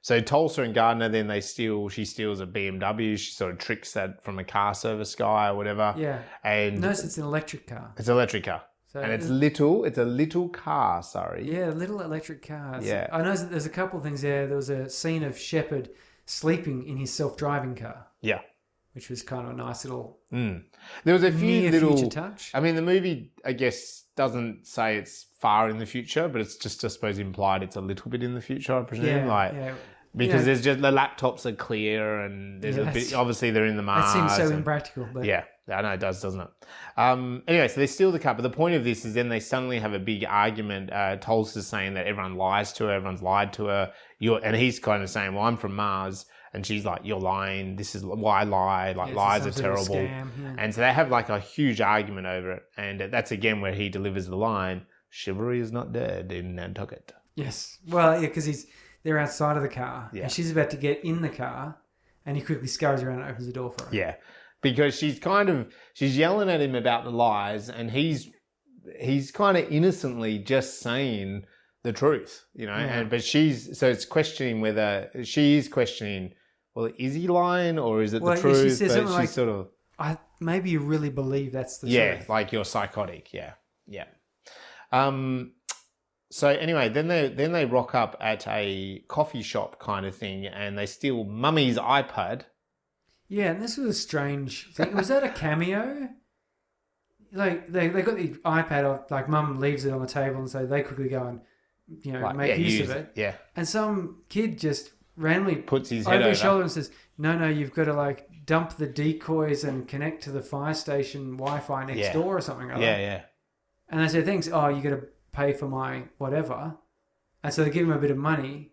so Tulsa and Gardner, then she steals a BMW. She sort of tricks that from a car service guy or whatever. Yeah. And notice it's an electric car. It's an electric car. So and it's a little car, sorry. Yeah, little electric cars. Yeah. I know there's a couple of things there. There was a scene of Shepard sleeping in his self-driving car. Yeah. Which was kind of a nice little... There was a few little... future touch. I mean, the movie, I guess, doesn't say it's far in the future, but it's just, I suppose, implied it's a little bit in the future, I presume. Yeah, Because there's just... The laptops are clear, and there's a bit... Obviously, they're in the Mars. That seems so impractical. But... Yeah. I know it does, doesn't it? Anyway, so they steal the car, but the point of this is then they suddenly have a big argument. Tulsa's saying that everyone lies to her, everyone's lied to her, and he's kind of saying, well, I'm from Mars, and she's like, you're lying, this is why I lie, lies are terrible. Scam, yeah. And so they have like a huge argument over it, and that's again where he delivers the line, chivalry is not dead in Nantucket. Yes. Well, yeah, because they're outside of the car, yeah. and she's about to get in the car, and he quickly scurries around and opens the door for her. Yeah. Because she's yelling at him about the lies, and he's kind of innocently just saying the truth, Yeah. but it's questioning whether she is questioning, well, is he lying or is it the truth? She says something like, sort of, maybe you really believe that's the truth. Yeah, like you're psychotic. Yeah. So anyway, then they rock up at a coffee shop kind of thing, and they steal Mummy's iPad. Yeah, and this was a strange thing. Was that a cameo? Like they got the iPad off, like Mum leaves it on the table, and so they quickly go and make use of it. Yeah. And some kid just randomly puts his head over his shoulder and says, "No, you've got to dump the decoys and connect to the fire station Wi-Fi next door or something." Yeah. And they say, "Thanks. Oh, you got to pay for my whatever." And so they give him a bit of money,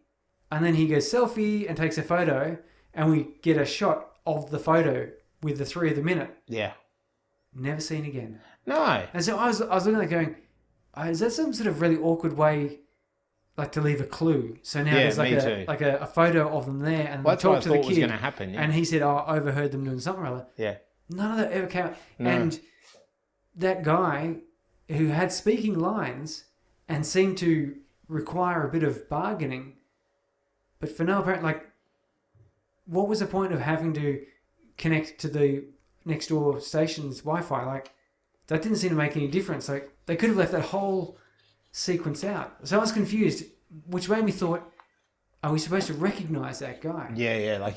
and then he goes selfie and takes a photo, and we get a shot of the photo with the three of them in it. Yeah. Never seen again. No. And so I was looking at it going, is that some sort of really awkward way to leave a clue? So now there's a photo of them there, and they talk to the kid. Was going to happen. Yeah. And he said, I overheard them doing something or other. Yeah. None of that ever came out. No. And that guy who had speaking lines and seemed to require a bit of bargaining, but for no apparent, what was the point of having to connect to the next door station's Wi-Fi? That didn't seem to make any difference. They could have left that whole sequence out. So I was confused, which made me thought, are we supposed to recognise that guy? Yeah.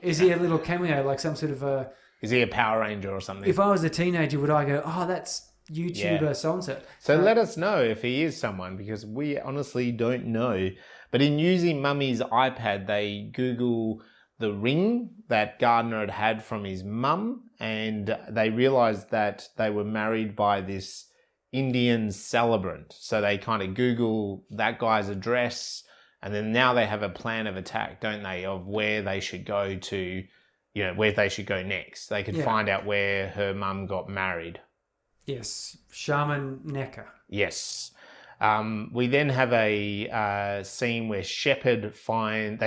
Is he a little cameo, some sort of a... Is he a Power Ranger or something? If I was a teenager, would I go, oh, that's YouTuber so-and-so. So let us know if he is someone, because we honestly don't know. But in using Mummy's iPad, they Google the ring that Gardner had from his mum, and they realised that they were married by this Indian celebrant. So they kind of Google that guy's address, and then now they have a plan of attack, don't they, of where they should go to, where they should go next. They could find out where her mum got married. Yes, Shaman Necker. Yes. We then have a scene where Shepard find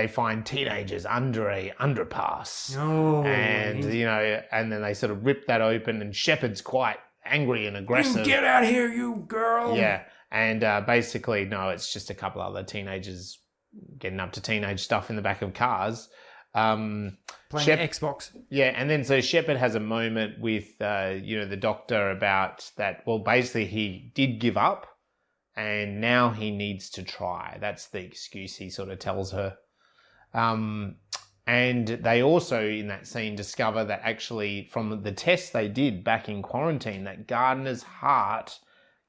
teenagers under a underpass. Oh, and and then they sort of rip that open, and Shepard's quite angry and aggressive. You get out here, you girl! Yeah, and basically, no, it's just a couple other teenagers getting up to teenage stuff in the back of cars. Playing Xbox. Yeah, and then so Shepard has a moment with the doctor about that. Well, basically, he did give up, and now he needs to try. That's the excuse he sort of tells her. And they also, in that scene, discover that actually from the tests they did back in quarantine, that Gardner's heart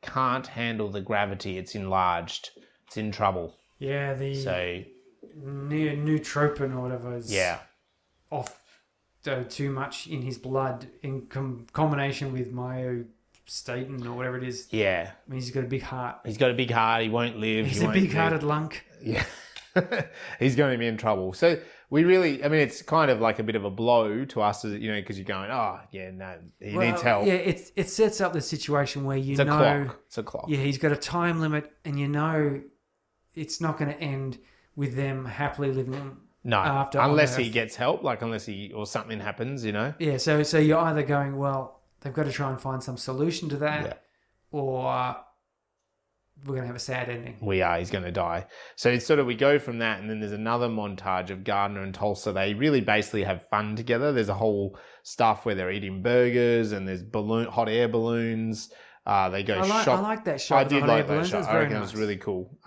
can't handle the gravity. It's enlarged. It's in trouble. Yeah, neutropin or whatever is off too much in his blood in combination with myostatin or whatever it is. Yeah. I mean, he's got a big heart. He's got a big heart. He won't live. He's a big-hearted lunk. Yeah. He's going to be in trouble. So we really, it's kind of like a bit of a blow to us, because you're going, he needs help. Yeah, it sets up the situation where it's a clock. Yeah, he's got a time limit, and it's not going to end with them happily living after. Unless he gets help, or something happens, Yeah, so you're either going, well, they've got to try and find some solution to that, or we're going to have a sad ending. He's going to die. So it's sort of, we go from that, and then there's another montage of Gardner and Tulsa. They really basically have fun together. There's a whole stuff where they're eating burgers, and there's hot air balloons. They go shop. I like that shot. I did like that shot. I reckon it was really cool.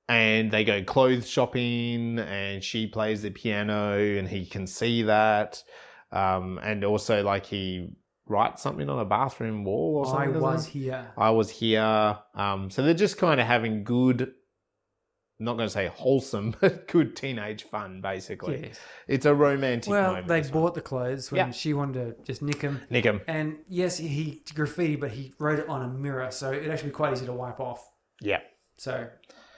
And they go clothes shopping, and she plays the piano, and he can see that. And also, he writes something on a bathroom wall or something. I was here. So they're just kind of having good, I'm not going to say wholesome, but good teenage fun, basically. Yes. It's a romantic moment. Well, they bought the clothes when she wanted to just nick them. And yes, he graffiti, but he wrote it on a mirror, so it'd actually be quite easy to wipe off. Yeah. So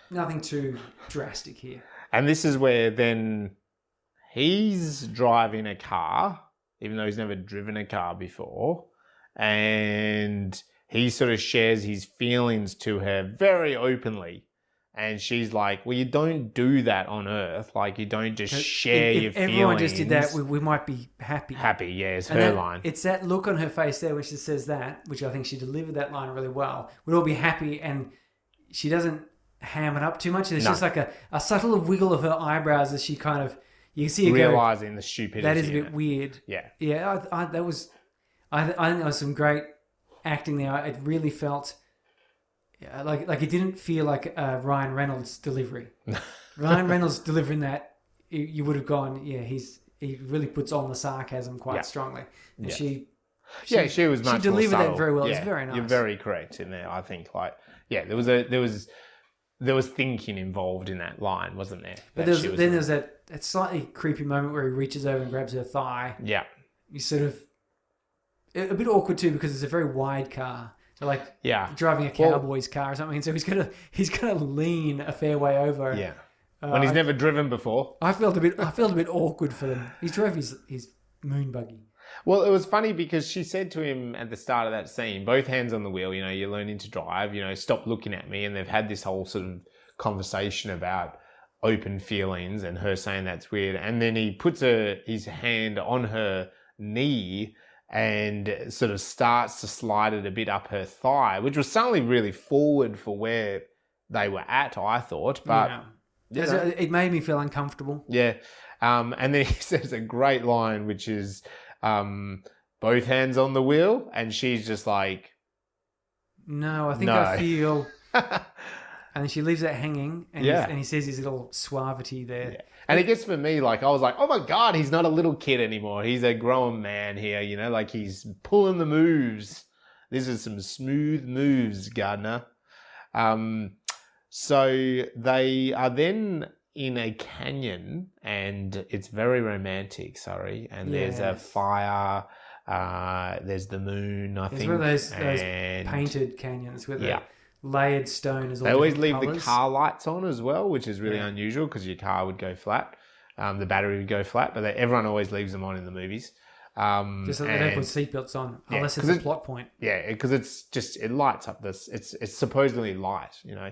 nothing too drastic here. And this is where then he's driving a car, even though he's never driven a car before, and he sort of shares his feelings to her very openly. And she's like, well, you don't do that on Earth. You don't just share your feelings. If everyone just did that, we might be happy. Happy, yeah, is her line. It's that look on her face there when she says that, which I think she delivered that line really well. We'd all be happy, and she doesn't ham it up too much. There's just a subtle wiggle of her eyebrows as she kind of, you can see her realizing the stupidity. That is a bit weird. Yeah. Yeah, I think there was some great acting there. It really felt like it didn't feel like Ryan Reynolds' delivery. Ryan Reynolds delivering that, you would have gone, he really puts on the sarcasm quite strongly. And she was much more subtle. She delivered that very well. It's very nice. You're very correct in there. I think there was thinking involved in that line, wasn't there? But there's that slightly creepy moment where he reaches over and grabs her thigh. Yeah. You sort of a bit awkward too, because it's a very wide car. So driving a cowboy's car or something. So he's gonna lean a fair way over. Yeah. When he's never driven before. I felt a bit awkward for them. He drove his moon buggy. Well, it was funny because she said to him at the start of that scene, both hands on the wheel, you're learning to drive, stop looking at me. And they've had this whole sort of conversation about open feelings and her saying that's weird. And then he puts his hand on her knee and sort of starts to slide it a bit up her thigh, which was suddenly really forward for where they were at, I thought. But it made me feel uncomfortable. Yeah. And then he says a great line, which is, both hands on the wheel, and she's just like, no, I think I feel. And she leaves that hanging, and he says his little suavity there. Yeah. And it gets for me, I was like, oh my God, he's not a little kid anymore. He's a grown man here, he's pulling the moves. This is some smooth moves, Gardner. So they are then in a canyon, and it's very romantic, Surrey. And there's a fire. There's the moon, I think. It's one of those painted canyons with a layered stone as well. They always leave the car lights on as well, which is really unusual because your car would go flat. The battery would go flat, but everyone always leaves them on in the movies. Just so they don't put seatbelts on, unless it's a plot point. Yeah, because it lights up this. It's supposedly light, you know.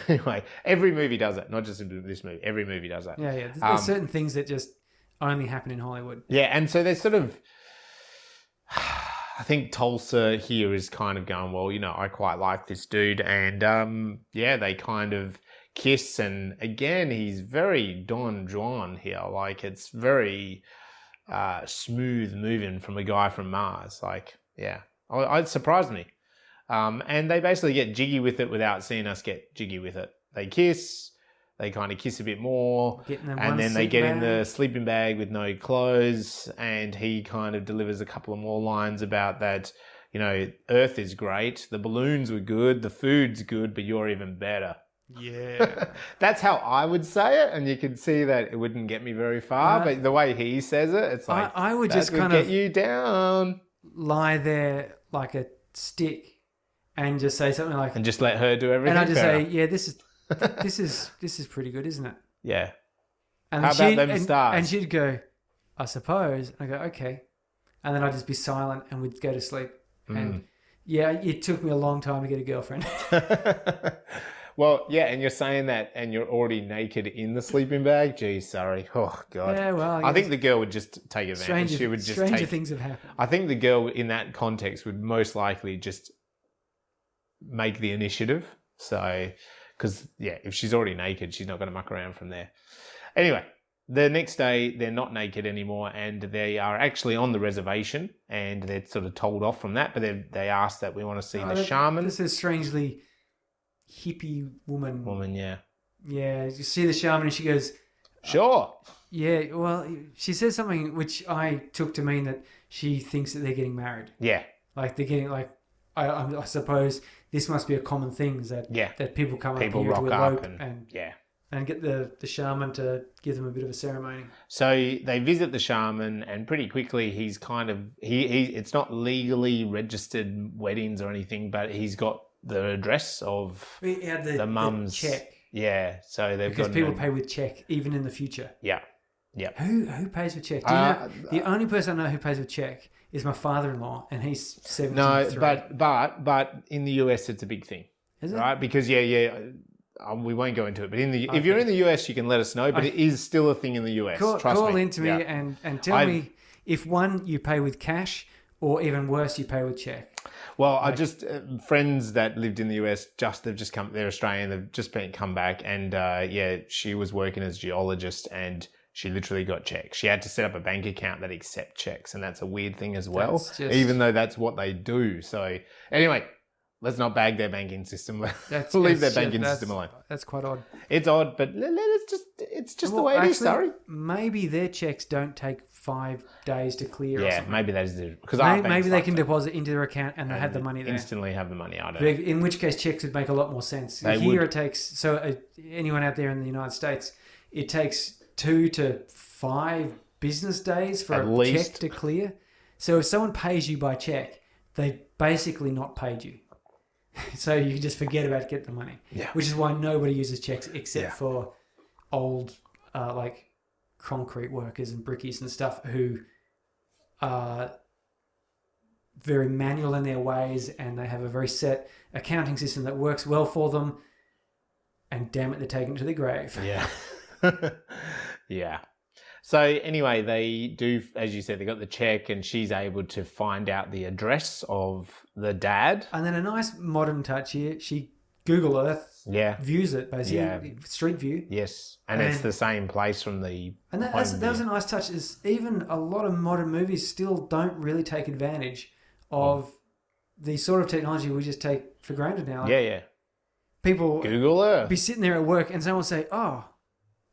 Anyway, every movie does it, not just this movie. Every movie does that. Yeah. There's certain things that just only happen in Hollywood. Yeah, and so there's sort of, I think Tulsa here is kind of going, well, you know, I quite like this dude, and they kind of kiss, and again, he's very Don Juan here. Like, it's very smooth moving from a guy from Mars. Like, it surprised me. And they basically get jiggy with it without seeing us get jiggy with it. They kiss, they kind of kiss a bit more, and then they get in the sleeping bag with no clothes, and he kind of delivers a couple of more lines about that, you know, Earth is great, the balloons were good, the food's good, but you're even better. Yeah. That's how I would say it, and you can see that it wouldn't get me very far, but the way he says it, it's like, I would just kind of get you down. Lie there like a stick and just say something like, and just let her do everything. And I just say, yeah, this is pretty good, isn't it? Yeah. And how about them stars? And she'd go, I suppose. And I go, okay. And then I'd just be silent and we'd go to sleep. And yeah, it took me a long time to get a girlfriend. Well, yeah, and you're saying that and you're already naked in the sleeping bag? Geez, sorry. Oh, God. Yeah, well, I think the girl would just take advantage. Stranger things have happened. I think the girl in that context would most likely just make the initiative. So, because, yeah, if she's already naked, she's not going to muck around from there. Anyway, the next day, they're not naked anymore, and they are actually on the reservation, and they're sort of told off from that, but they ask that we want to see the shaman. This is strangely hippie woman. Yeah. Yeah, you see the shaman and she goes, sure. Yeah, well, she says something which I took to mean that she thinks that they're getting married. Yeah. Like they're getting, like, I suppose this must be a common thing, is that people come up here to elope and get the shaman to give them a bit of a ceremony. So they visit the shaman, and pretty quickly he's kind of, it's not legally registered weddings or anything, but he's got the address of the mum's check. Yeah, so they've because people pay with check even in the future. Yeah, yeah. Who pays with check? Do you know, the only person I know who pays with check is my father-in-law, and he's 73. No, but in the US it's a big thing. Is it? Right? Because we won't go into it, but if you're in the US, you can let us know. But it is still a thing in the US. Call into me and tell me if you pay with cash, or even worse, you pay with check. Well, I just friends that lived in the US, they've just come. They're Australian. They've just come back, and she was working as a geologist, and she literally got checks. She had to set up a bank account that accepts checks, and that's a weird thing as well. Even though that's what they do. So anyway, let's not bag their banking system. We'll leave their banking system alone. That's quite odd. It's odd, but it's just the way it is. Sorry. Maybe their checks don't take 5 days to clear. Yeah, or something. maybe that is it. Because maybe they can deposit into their account and they have the money there. Instantly have the money. I don't know. In which case, checks would make a lot more sense. Here it takes, anyone out there in the United States, it takes 2 to 5 business days for a check to clear. So if someone pays you by check, they basically not paid you. So you just forget about getting the money. Yeah. Which is why nobody uses checks except for old, like concrete workers and brickies and stuff who are very manual in their ways, and they have a very set accounting system that works well for them. And damn it, they're taken to the grave. Yeah. Yeah. So anyway, they do, as you said, they got the check, and she's able to find out the address of the dad. And then a nice modern touch here, she Google Earth views it, basically, Street View. Yes, and it's the same place from the that was a nice touch. Is even a lot of modern movies still don't really take advantage of the sort of technology we just take for granted now. Like, people Google Earth. Be sitting there at work, and someone will say, "Oh,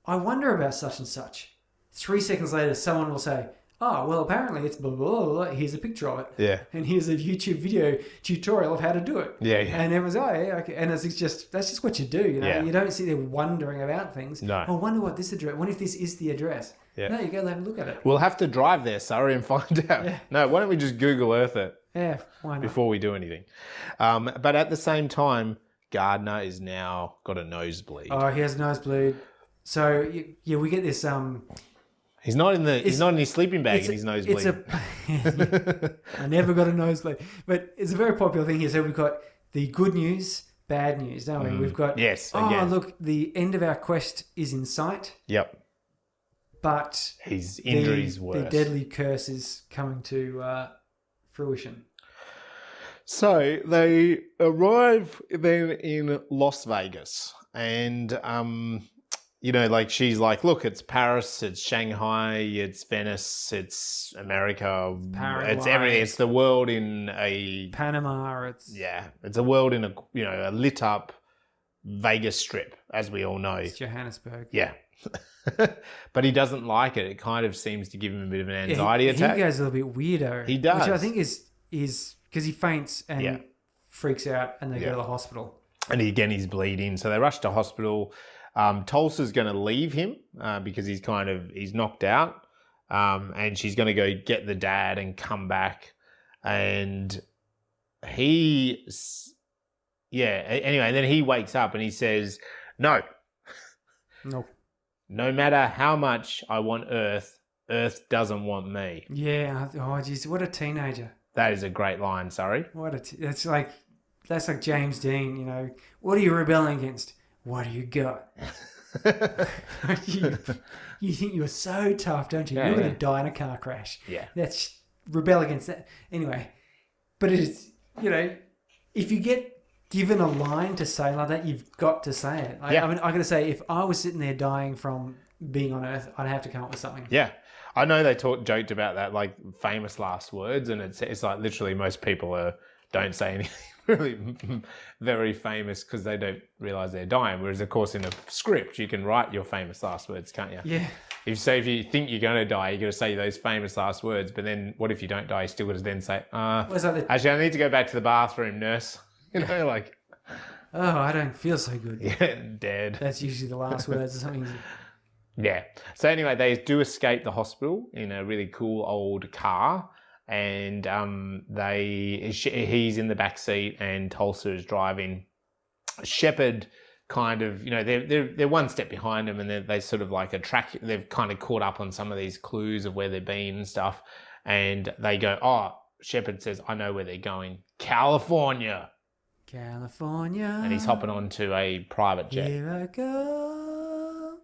I wonder about such and such." 3 seconds later, someone will say, oh, well, apparently it's blah, blah, blah, blah. Here's a picture of it. Yeah. And here's a YouTube video tutorial of how to do it. Yeah. And everyone's, oh, yeah, okay. And that's just what you do, you know. Yeah. You don't sit there wondering about things. No. Oh, I wonder what this address, what if this is the address? Yeah. No, you go have a look at it. We'll have to drive there, Surrey, and find out. Yeah. No, why don't we just Google Earth it Yeah, why not? before we do anything? But at the same time, Gardner is now got a nosebleed. Oh, he has a nosebleed. So, yeah, we get this... He's not in his sleeping bag in his nosebleed. I never got a nosebleed. But it's a very popular thing here. So we've got the good news, bad news, don't we? We've got... Yes, oh, again. look, the end of our quest is in sight. Yep. But His injury's worse. The deadly curse is coming to fruition. So they arrive then in Las Vegas, and like she's like, look, it's Paris, it's Shanghai, it's Venice, it's America, Paraguay, it's everything. It's the world in a Panama. it's a world in a lit up Vegas strip, as we all know. It's Johannesburg. Yeah. But he doesn't like it. It kind of seems to give him a bit of an anxiety attack. He goes a little bit weirdo. He does. Which I think is because he faints and freaks out and they go to the hospital. And he's bleeding. So they rush to hospital. Tulsa's going to leave him because he's knocked out. And she's going to go get the dad and come back. And anyway, and then he wakes up and he says, no. No matter how much I want Earth, Earth doesn't want me. Yeah. Oh, geez, what a teenager. That is a great line, sorry. That's like James Dean, you know. What are you rebelling against? What do you got? you think you're so tough, don't you? You're going to die in a car crash. Yeah. That's rebel against that. Anyway, but it's, if you get given a line to say like that, you've got to say it. I mean, I got to say, if I was sitting there dying from being on Earth, I'd have to come up with something. Yeah. I know they joked about that, like famous last words, and it's like literally most people don't say anything really very famous because they don't realise they're dying. Whereas, of course, in a script, you can write your famous last words, can't you? Yeah. If you think you're going to die, you're going to say those famous last words. But then what if you don't die? You still got to then say, actually, I need to go back to the bathroom, nurse. Like... Oh, I don't feel so good. Yeah, dead. That's usually the last words or something. Yeah. So anyway, they do escape the hospital in a really cool old car. And he's in the back seat and Tulsa is driving. Shepard kind of, they're one step behind him, and they sort of like they've kind of caught up on some of these clues of where they've been and stuff. And they go, oh, Shepard says, I know where they're going. California. And he's hopping onto a private jet. Here I go.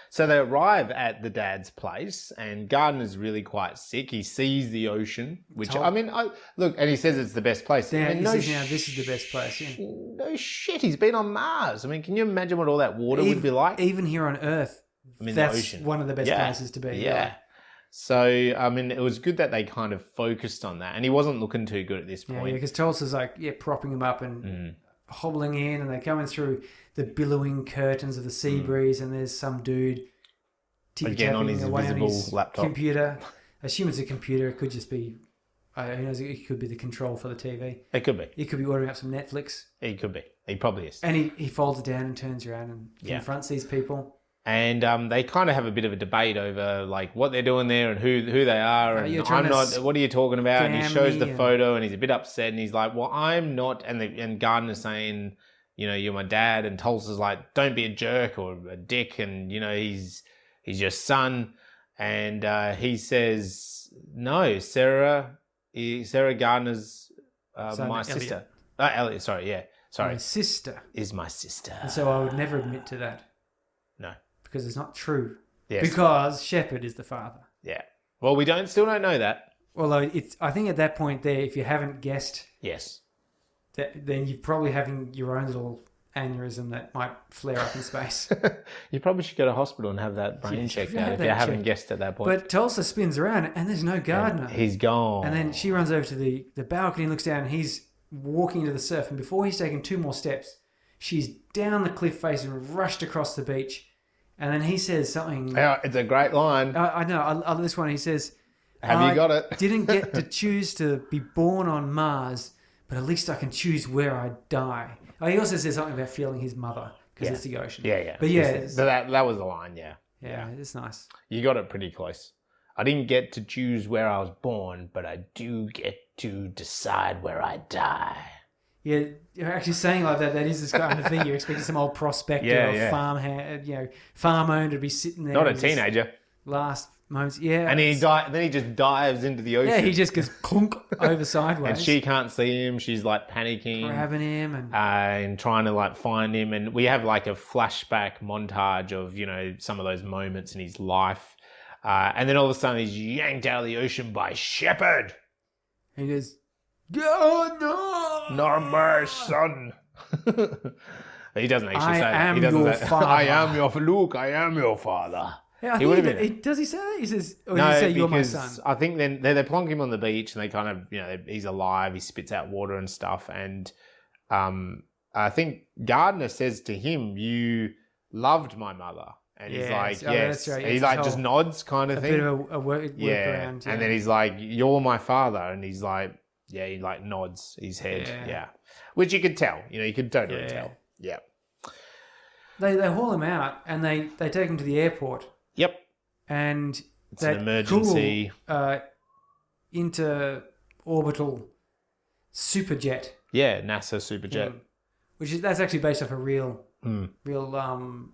So they arrive at the dad's place, and Gardner's really quite sick. He sees the ocean, which look, and he says it's the best place. This is the best place. Yeah. No shit, he's been on Mars. I mean, can you imagine what all that water would be like? Even here on Earth, that's the ocean. One of the best places to be. Yeah. So, I mean, it was good that they kind of focused on that, and he wasn't looking too good at this point. Yeah, because Tulsa's propping him up and hobbling in, and they're going through the billowing curtains of the sea breeze, and there's some dude again on his invisible laptop computer. I assume it's a computer. It could just be, who knows? It could be the control for the TV. It could be. He could be ordering up some Netflix. It could be. He probably is. And he folds it down and turns around and confronts these people. And they kind of have a bit of a debate over like what they're doing there and who they are. And I'm not. What are you talking about? And he shows the photo and he's a bit upset and he's like, "Well, I'm not." And Gardner's saying, "You're my dad." And Tulsa's like, "Don't be a jerk or a dick." And he's your son. And he says, "No, Sarah Gardner's my sister." Elliot. Sorry, yeah, sorry. My sister is my sister. And so I would never admit to that. No. Because it's not true. Yes. Because Shepard is the father. Yeah. Well, we still don't know that. Although I think at that point there, if you haven't guessed, yes, then you're probably having your own little aneurysm that might flare up in space. You probably should go to hospital and have that brain checked out if you haven't guessed at that point. But Tulsa spins around and there's no Gardner. And he's gone. And then she runs over to the balcony and looks down and he's walking into the surf. And before he's taken 2 more steps, she's down the cliff face and rushed across the beach. And then he says something. Yeah, it's a great line. I know. I love this one. He says, Have you got it? Didn't get to choose to be born on Mars, but at least I can choose where I die. Oh, he also says something about feeling his mother because it's the ocean. Yeah, yeah. But yeah, that was the line, yeah. Yeah, it's nice. You got it pretty close. I didn't get to choose where I was born, but I do get to decide where I die. Yeah, you're actually saying like that. That is this kind of thing. You're expecting some old prospector or farm owner to be sitting there. Not a teenager. Last moments, yeah. And then he just dives into the ocean. Yeah, he just goes clunk over sideways. And she can't see him. She's like panicking, grabbing him and trying to like find him. And we have like a flashback montage of some of those moments in his life. And then all of a sudden he's yanked out of the ocean by Shepard. He goes, "Oh no, not my son." He doesn't actually say that. He doesn't say, father. I am your Luke. I am your father. Yeah, I think does he say that? He says, "No, does he say you're my son." I think then they plonk him on the beach and they kind of he's alive. He spits out water and stuff. And I think Gardner says to him, "You loved my mother." And he's like, yes. That's right. He like just nods kind of thing. A bit of a work around. Yeah. And then he's like, "You're my father." And he's like, yeah, he like nods his head. Yeah. Which you could tell. You could totally tell. Yeah. They haul him out and they take him to the airport. Yep. And it's an emergency. Cool, inter-orbital superjet. Yeah, NASA superjet. That's actually based off a real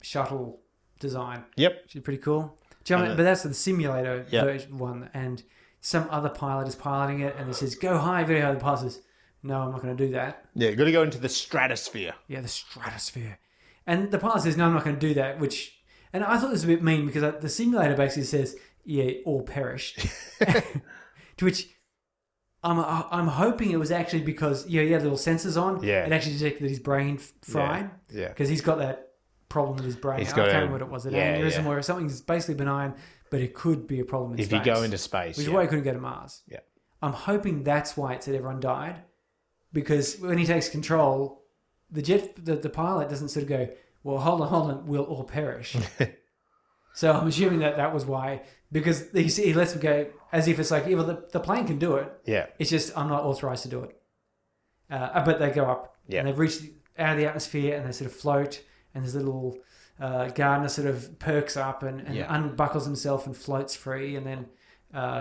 shuttle design. Yep. Which is pretty cool. But that's the simulator version one. And some other pilot is piloting it and he says, "Go high, very high." The pilot says, "No, I'm not going to do that." Yeah, you've got to go into the stratosphere. Yeah, the stratosphere. And the pilot says, "No, I'm not going to do that," and I thought this was a bit mean because the simulator basically says, "Yeah, all perished." To which I'm hoping it was actually because he had little sensors on. Yeah. It actually detected that his brain fried. Yeah. Because he's got that problem with his brain. I can't remember what it was. An aneurysm or something that's basically benign, but it could be a problem in space. If you go into space. Which is why he couldn't go to Mars. Yeah. I'm hoping that's why it said everyone died. Because when he takes control, the pilot doesn't sort of go, "Well, hold on, we'll all perish." So I'm assuming that was why, because he lets them go as if it's like, the plane can do it. Yeah. It's just I'm not authorized to do it. But they go up and they've reached out of the atmosphere and they sort of float and there's a little Gardner sort of perks up and unbuckles himself and floats free, and then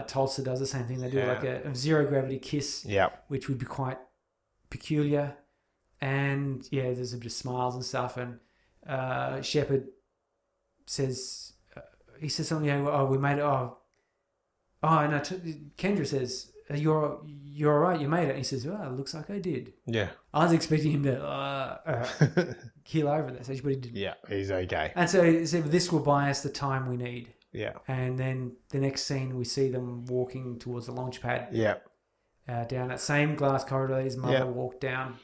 Tulsa does the same thing. They do like a zero gravity kiss, which would be quite peculiar. And there's a bit of smiles and stuff. And Shepard says, he says something, "Oh, we made it." Oh, no. Kendra says, "You're all right. You made it." And he says, "Oh, it looks like I did." Yeah. I was expecting him to keel over that stage, but he didn't. Yeah, he's okay. And so he said, "This will buy us the time we need." Yeah. And then the next scene, we see them walking towards the launch pad. Yeah. Down that same glass corridor that his mother walked down.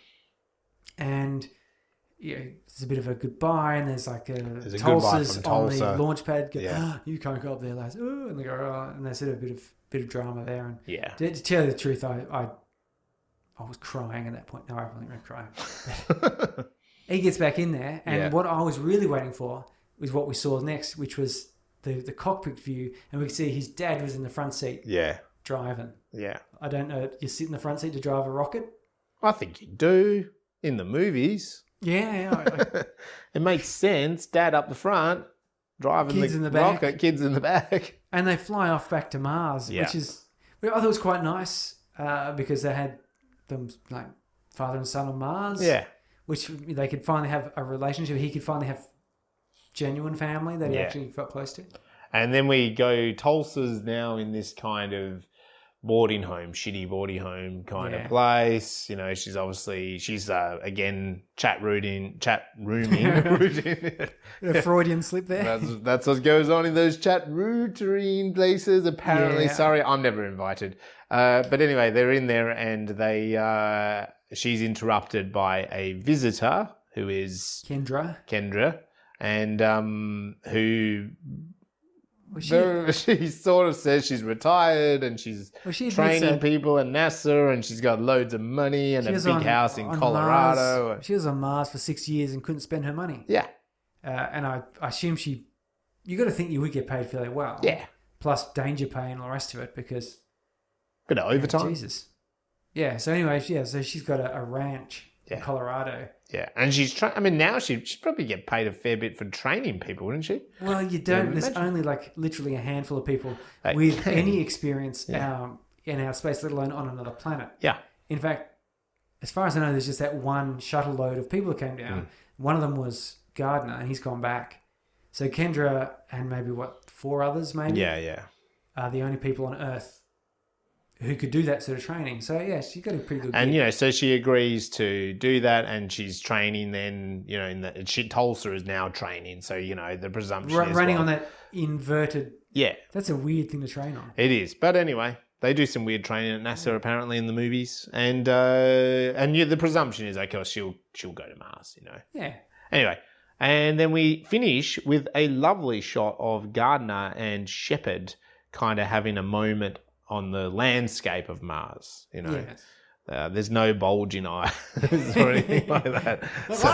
And there's a bit of a goodbye, and there's like Tulsa's on the launch pad. You can't go up there, lads. And they go, "Oh," and there's sort of a bit of drama there. And to tell you the truth, I was crying at that point. No, I wasn't really crying. He gets back in there, and what I was really waiting for was what we saw next, which was the cockpit view, and we could see his dad was in the front seat. Yeah. Driving. Yeah. I don't know. You sit in the front seat to drive a rocket? I think you do in the movies. Yeah. It makes sense. Dad up the front, driving kids in the rocket, back. Kids in the back. And they fly off back to Mars, which is, I thought was quite nice because they had them like father and son on Mars. Yeah. Which they could finally have a relationship. He could finally have genuine family that he actually felt close to. And then we go, Tulsa's now in this kind of shitty boarding home kind of place. She's again chat rooming. A Freudian slip there. That's what goes on in those chat routine places. Apparently, sorry, I'm never invited. But anyway, they're in there and she's interrupted by a visitor who is Kendra, and who. She sort of says she's retired and she's training people in NASA and she's got loads of money and a big house in Colorado. She was on Mars for 6 years and couldn't spend her money. Yeah. And I assume you got to think you would get paid fairly well. Yeah. plus danger pay and all the rest of it because... Bit of overtime. Jesus. Yeah, so anyway, so she's got a ranch in Yeah. Colorado. Yeah, and she's now she'd probably get paid a fair bit for training people, wouldn't she? Well, you don't. There's imagine. only like literally a handful of people Like, with any experience Yeah. In our space, let alone on another planet. Yeah. In fact, as far as I know, there's just that one shuttle load of people that came down. One of them was Gardner, and he's gone back. So Kendra and maybe, 4 others maybe? Yeah. Are the only people on Earth who could do that sort of training. So, yeah, she's got a pretty good And, gig. so she agrees to do that and she's training then, Tulsa is now training. So, the presumption is... Running on that inverted... Yeah. That's a weird thing to train on. It is. But anyway, they do some weird training at NASA apparently in the movies. And the presumption is, okay, she'll go to Mars, Yeah. Anyway, and then we finish with a lovely shot of Gardner and Shepard kind of having a moment on the landscape of Mars, Yes. There's no bulging eyes or anything like that. So,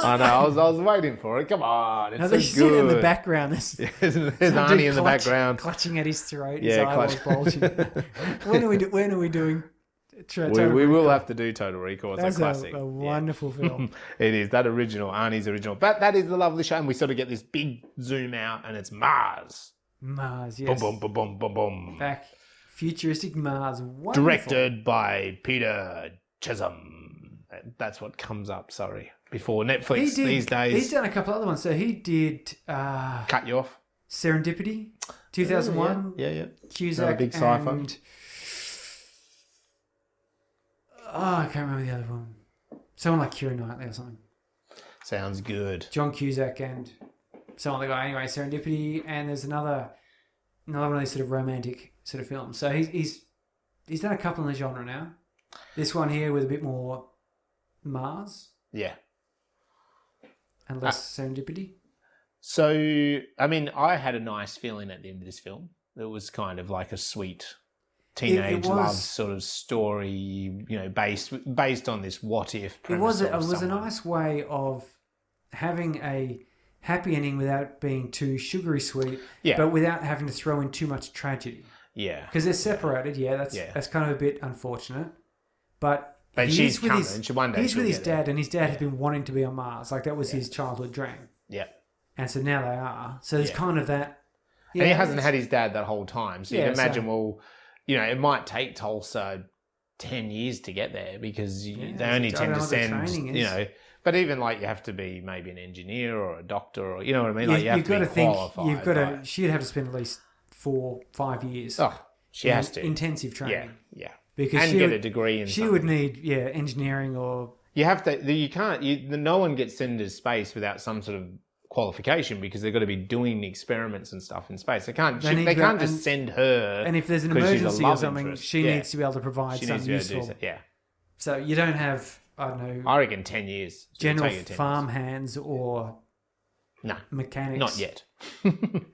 I know. I was waiting for it. Come on, it's Now, so they sit in the good. background. There's Some Arnie dude in the background. clutching at his throat. Yeah, His eyeballs bulging. When are we doing? We will have to do Total Recall. It's That's a classic. a wonderful film. It is that original, Arnie's original. But that is the lovely show, and we sort of get this big zoom out, and it's Mars. Mars, yes. Boom, boom, boom, boom, boom, boom. Back futuristic Mars. Wonderful. Directed by Peter Chisholm. That's what comes up, before Netflix these days. He's done a couple other ones. So he did Cut you off. Serendipity, 2001. Yeah. Cusack Another big sci-fi. and... I can't remember the other one. Someone like Keira Knightley or something. Sounds good. John Cusack and some other guy. Anyway, Serendipity, and there's another one of these sort of romantic sort of films. So he's done a couple in the genre now. This one here with a bit more Mars Yeah. and less Serendipity. So, I had a nice feeling at the end of this film. It was kind of like a sweet teenage love sort of story, based on this what if premise. It was a nice way of having a happy ending without being too sugary sweet, but without having to throw in too much tragedy. Yeah. Because they're separated, that's kind of a bit unfortunate. But she's coming. He's with his dad, and his dad has been wanting to be on Mars. Like, that was his childhood dream. Yeah. And so now they are. So there's kind of that. Yeah, and he hasn't had his dad that whole time. So you can imagine, it might take Tulsa 10 years to get there because they only tend to send, but even you have to be maybe an engineer or a doctor or, you know what I mean? You have to be qualified. She'd have to spend at least 4-5 years. Oh, she has to. Intensive training. Yeah. Because get a degree in something. She would need, engineering or... You have to, no one gets sent into space without some sort of qualification because they've got to be doing experiments and stuff in space. They can't just send her. And if there's an emergency or something, she needs to be able to provide something useful. So you don't have, I don't know. I reckon 10 years. General farm hands or mechanics. Not yet.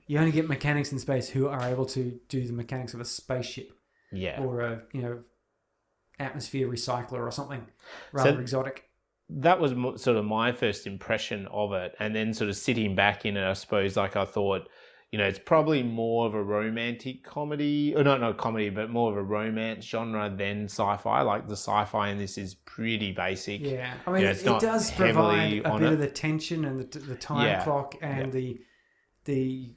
You only get mechanics in space who are able to do the mechanics of a spaceship. Yeah. Or a, atmosphere recycler or something rather exotic. That was sort of my first impression of it. And then sort of sitting back in it, I suppose, I thought, it's probably more of a romantic comedy, or not comedy, but more of a romance genre than sci-fi. Like the sci-fi in this is pretty basic. Yeah. I mean, it does provide a bit of the tension and the time clock and the thing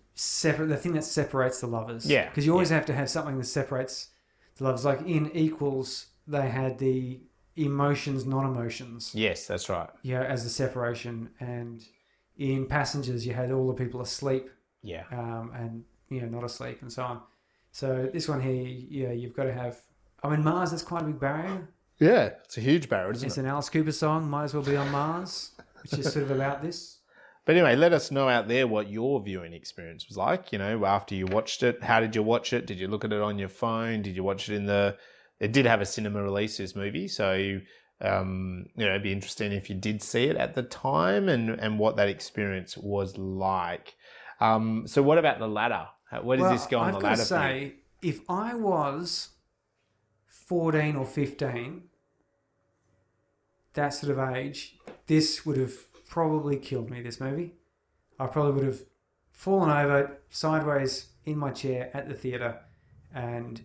that separates the lovers. Yeah. Because you always have to have something that separates the lovers. Like in Equals, they had the emotions, non-emotions. Yes, that's right. As the separation. And in Passengers, you had all the people asleep. Yeah. And, not asleep and so on. So this one here, you've got to have... Mars, that's quite a big barrier. Yeah, it's a huge barrier, isn't it? It's an Alice Cooper song, Might As Well Be on Mars, which is sort of about this. But anyway, let us know out there what your viewing experience was like, after you watched it. How did you watch it? Did you look at it on your phone? Did you watch it in the... It did have a cinema release, this movie, so it'd be interesting if you did see it at the time and what that experience was like. So what about the ladder? Where does this go on the ladder? I've got to say, if I was 14 or 15, that sort of age, this would have probably killed me, this movie. I probably would have fallen over sideways in my chair at the theatre and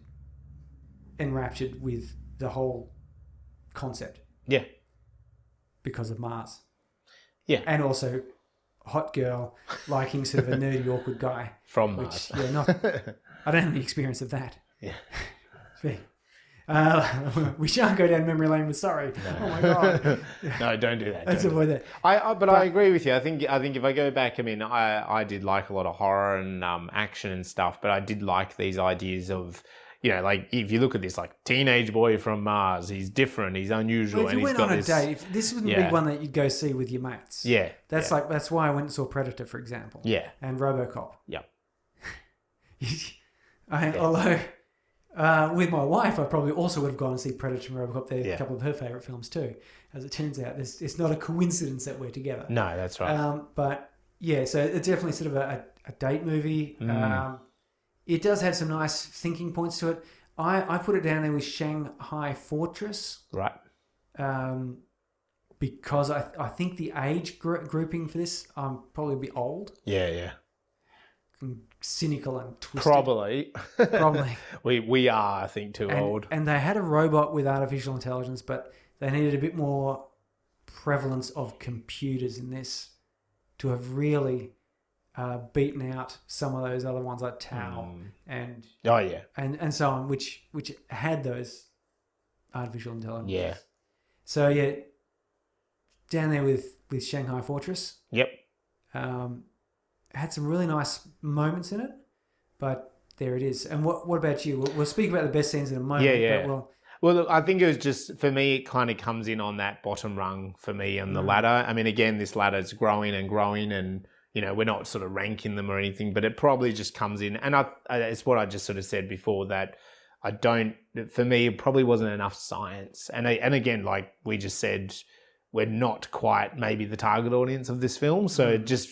enraptured with the whole concept. Yeah. Because of Mars. Yeah. And also hot girl liking sort of a nerdy, awkward guy. From Mars. Which, I don't have the experience of that. Yeah. We shan't go down memory lane with Surrey. No. Oh my God. No, don't do that. Let's avoid that. But I agree with you. I think if I go back, I mean, I did like a lot of horror and action and stuff, but I did like these ideas of, you know, like if you look at this, like teenage boy from Mars, he's different, he's unusual, well, if you went on a date, this wouldn't be one that you'd go see with your mates. Yeah. That's why I went and saw Predator, for example. Yeah. And RoboCop. Yep. Although with my wife, I probably also would have gone and see Predator and RoboCop. They're a couple of her favourite films too. As it turns out, it's not a coincidence that we're together. No, that's right. But yeah, so it's definitely sort of a date movie. It does have some nice thinking points to it. I put it down there with Shanghai Fortress. Right. Because I think the age grouping for this, I'm probably a bit old. Yeah. Cynical and twisted. Probably. we are, I think, too old. And they had a robot with artificial intelligence, but they needed a bit more prevalence of computers in this to have really beaten out some of those other ones like Tau and and so on, which had those artificial intelligence. Yeah. So yeah, down there with Shanghai Fortress. Yep. Had some really nice moments in it, but there it is. And what about you? We'll speak about the best scenes in a moment. Yeah. But well, look, I think it was just, for me, it kind of comes in on that bottom rung for me on the ladder. I mean, again, this ladder's growing and, you know, we're not sort of ranking them or anything, but it probably just comes in. And it's what I just sort of said before, that for me, it probably wasn't enough science. And again, like we just said, we're not quite maybe the target audience of this film. So just...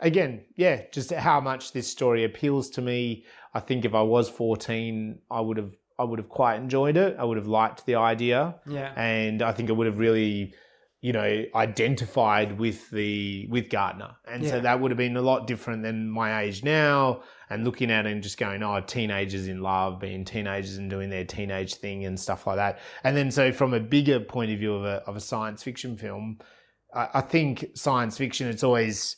Again, just how much this story appeals to me. I think if I was 14, I would have quite enjoyed it. I would have liked the idea. Yeah. And I think I would have really, you know, identified with Gardner. And so that would have been a lot different than my age now, and looking at it and just going, teenagers in love, being teenagers and doing their teenage thing and stuff like that. And then so from a bigger point of view of a science fiction film, I think science fiction, it's always...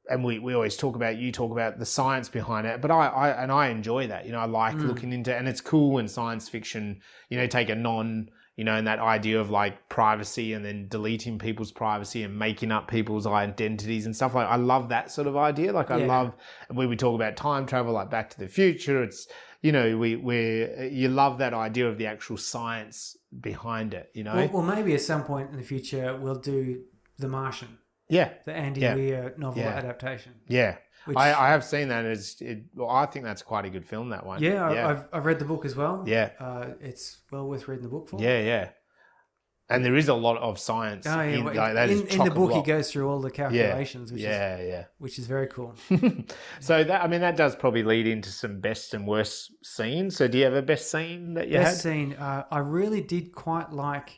And we always talk about the science behind it, but I enjoy that. You know, I like looking into, and it's cool when science fiction, you know, take a and that idea of like privacy and then deleting people's privacy and making up people's identities and stuff like. I love that sort of idea. Like I love when we talk about time travel, like Back to the Future. It's, you know, you love that idea of the actual science behind it. You know, well, maybe at some point in the future we'll do The Martian. Yeah. The Andy Weir novel adaptation. Yeah. Which, I have seen that. I think that's quite a good film, that one. Yeah, I've read the book as well. Yeah. It's well worth reading the book for. Yeah. And there is a lot of science in the book. He goes through all the calculations, which is very cool. So that does probably lead into some best and worst scenes. So do you have a best scene that you had? Best scene, I really did quite like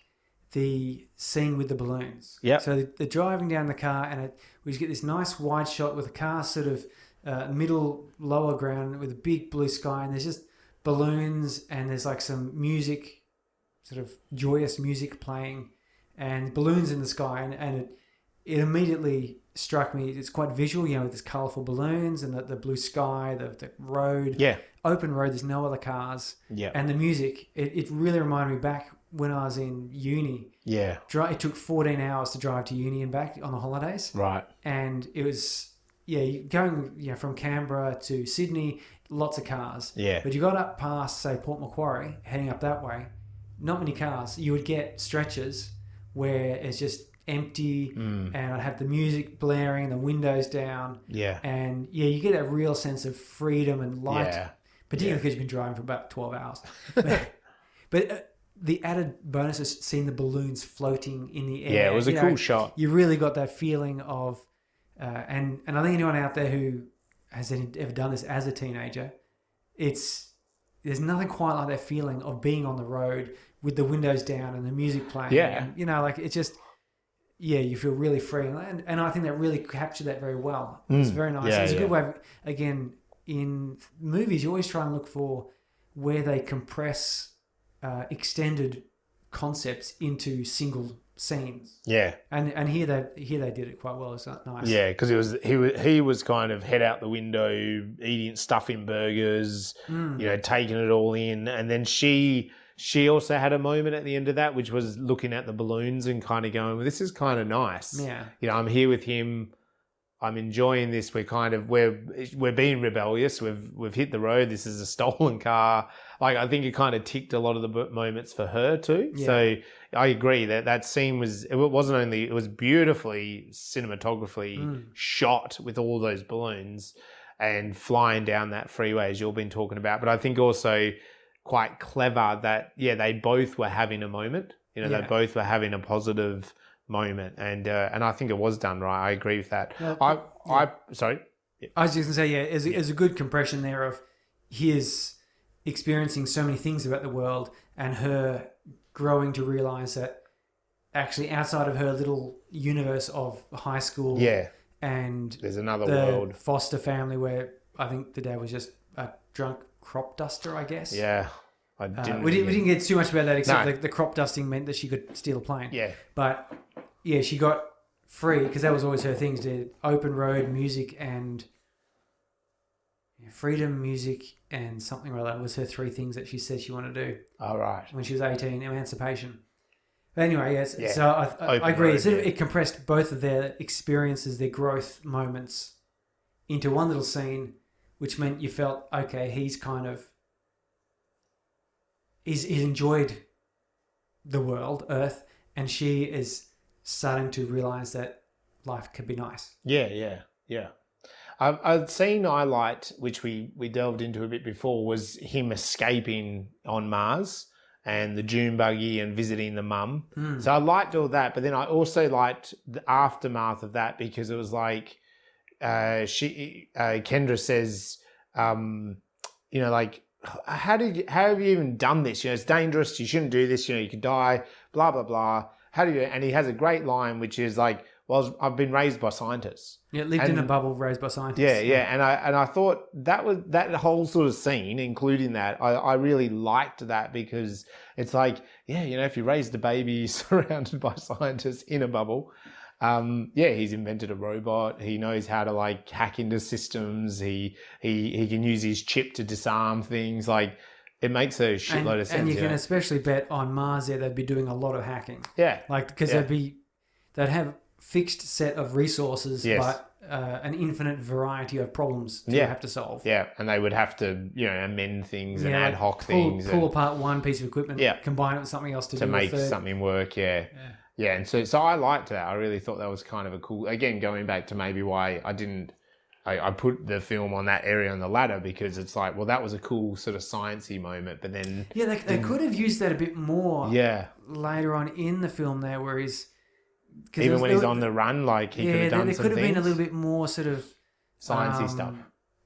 the scene with the balloons. Yeah. So they're driving down the car, and we just get this nice wide shot with the car sort of lower ground with a big blue sky, and there's just balloons, and there's like some music, sort of joyous music playing, and balloons in the sky, and it immediately struck me. It's quite visual, you know, with these colourful balloons and the blue sky, the road, open road. There's no other cars, and the music. It really reminded me back when I was in uni. Yeah. It took 14 hours to drive to uni and back on the holidays. Right. And it was, going from Canberra to Sydney, lots of cars. Yeah. But you got up past, say, Port Macquarie, heading up that way, not many cars. You would get stretches where it's just empty and I'd have the music blaring, the windows down. Yeah. And, you get a real sense of freedom and light, particularly because you've been driving for about 12 hours. But the added bonus is seeing the balloons floating in the air. Yeah, it was a cool shot. You really got that feeling of, and I think anyone out there who has ever done this as a teenager, there's nothing quite like that feeling of being on the road with the windows down and the music playing. Yeah. And, it's just, you feel really free. And I think that really captured that very well. It's very nice. Yeah, It's a good way of, again, in movies, you always try and look for where they compress extended concepts into single scenes. Yeah. And here they did it quite well. It's nice. Yeah, because he was kind of head out the window, eating, stuffing burgers, taking it all in, and then she also had a moment at the end of that, which was looking at the balloons and kind of going, well, "This is kind of nice." Yeah. I'm here with him. I'm enjoying this. We're being rebellious. We've hit the road. This is a stolen car. Like, I think it kind of ticked a lot of the moments for her too. Yeah. So I agree that scene it was beautifully cinematographically shot with all those balloons and flying down that freeway as you've been talking about. But I think also quite clever that they both were having a moment. They both were having a positive moment, and I think it was done right. I agree with that. Sorry. I was just gonna say, there's a good compression there of his experiencing so many things about the world and her growing to realize that actually outside of her little universe of high school, and there's another world, foster family where I think the dad was just a drunk crop duster, I guess. Yeah. We didn't get too much about that, except the crop dusting meant that she could steal a plane. Yeah. But she got free because that was always her things: to open road, music, and freedom, music, and something or other was her three things that she said she wanted to do. All right. When she was 18, emancipation. But anyway, yes. Yeah. So I agree. Road, It compressed both of their experiences, their growth moments, into one little scene, which meant you felt, okay, he's enjoyed the world, Earth, and she is starting to realize that life could be nice. Yeah. A scene I liked, which we delved into a bit before, was him escaping on Mars and the dune buggy and visiting the mum. So I liked all that, but then I also liked the aftermath of that because it was like Kendra says, like, how have you even done this? It's dangerous. You shouldn't do this. You could die. Blah blah blah. How do you? And he has a great line, which is like, "Well, I've been raised by scientists." Yeah, lived in a bubble, raised by scientists. Yeah. And I thought that whole sort of scene, including that, I really liked that because it's like, if you raised a baby surrounded by scientists in a bubble. He's invented a robot. He knows how to like hack into systems. He can use his chip to disarm things. Like, it makes a shitload of sense. And you can especially bet on Mars they'd be doing a lot of hacking. Yeah. Like, because they'd have fixed set of resources, but an infinite variety of problems to have to solve. Yeah, and they would have to, amend things and ad hoc things. Pull apart one piece of equipment, combine it with something else to make something work. Yeah, and so I liked that. I really thought that was kind of a cool. Again, going back to maybe why I put the film on that area on the ladder, because it's like, well, that was a cool sort of sciencey moment, but then they could have used that a bit more. Yeah. Later on in the film, there where he's when he's on the run, like he could have done. There could have been a little bit more sort of sciencey stuff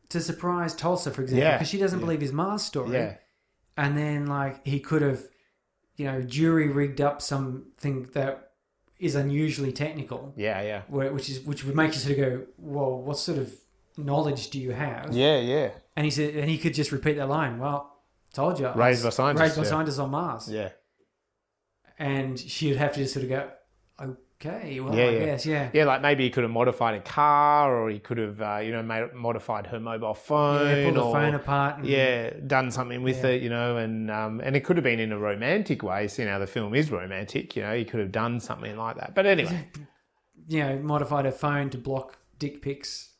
to surprise Tulsa, for example, because she doesn't believe his Mars story. Yeah. And then like he could have, jury rigged up something that is unusually technical. Yeah. Which would make you sort of go, well, what sort of knowledge do you have? Yeah. And he said, and he could just repeat that line. Well, told you, raised by scientists on Mars. Yeah. And she'd have to just sort of go, okay, well, I guess, yeah. Yeah, like maybe he could have modified a car, or he could have, modified her mobile phone. Yeah, pulled the phone apart. And, done something with it, and it could have been in a romantic way, seeing how the film is romantic, he could have done something like that. But anyway. Modified her phone to block dick pics.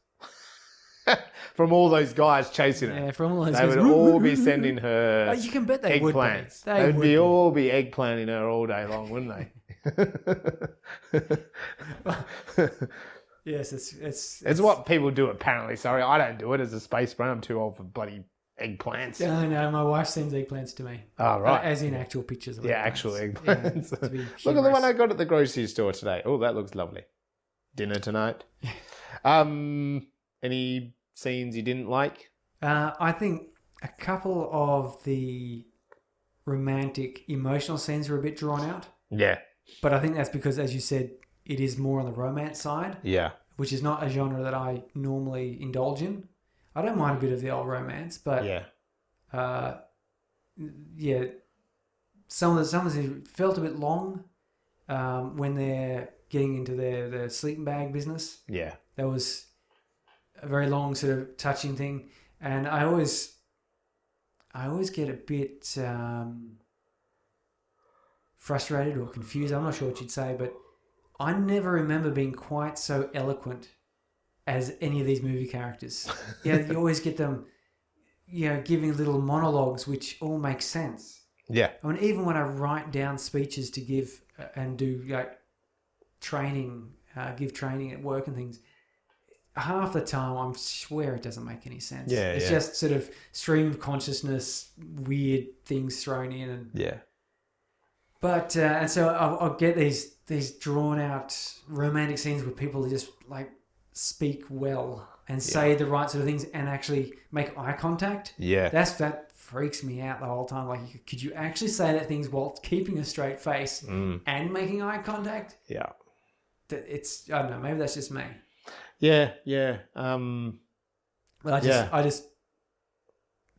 From all those guys chasing her. Yeah, from all those guys. They would all be sending her you can bet they eggplants. They would be all be eggplanting her all day long, wouldn't they? Yes, it's what people do apparently. Sorry, I don't do it as a space brain. I'm too old for bloody eggplants. No, my wife sends eggplants to me. Oh, right. As in actual pictures of eggplants. Actual eggplants. Yeah, look at the one I got at the grocery store today. Oh, that looks lovely. Dinner tonight. Any scenes you didn't like? I think a couple of the romantic, emotional scenes were a bit drawn out. Yeah. But I think that's because, as you said, it is more on the romance side. Yeah. Which is not a genre that I normally indulge in. I don't mind a bit of the old romance, but some of the scenes felt a bit long when they're getting into their sleeping bag business. Yeah. That was a very long sort of touching thing, and I always get a bit frustrated or confused. I'm not sure what you'd say, but I never remember being quite so eloquent as any of these movie characters. Yeah, you always get them, giving little monologues which all make sense. Yeah. I mean, even when I write down speeches to give and do training, give training at work and things, half the time I swear it doesn't make any sense. Yeah, it's just sort of stream of consciousness, weird things thrown in, and But and so I'll get these drawn out romantic scenes where people just speak well and say the right sort of things and actually make eye contact. Yeah, that freaks me out the whole time. Like, could you actually say that things while keeping a straight face and making eye contact? Yeah, it's, I don't know. Maybe that's just me. Yeah. But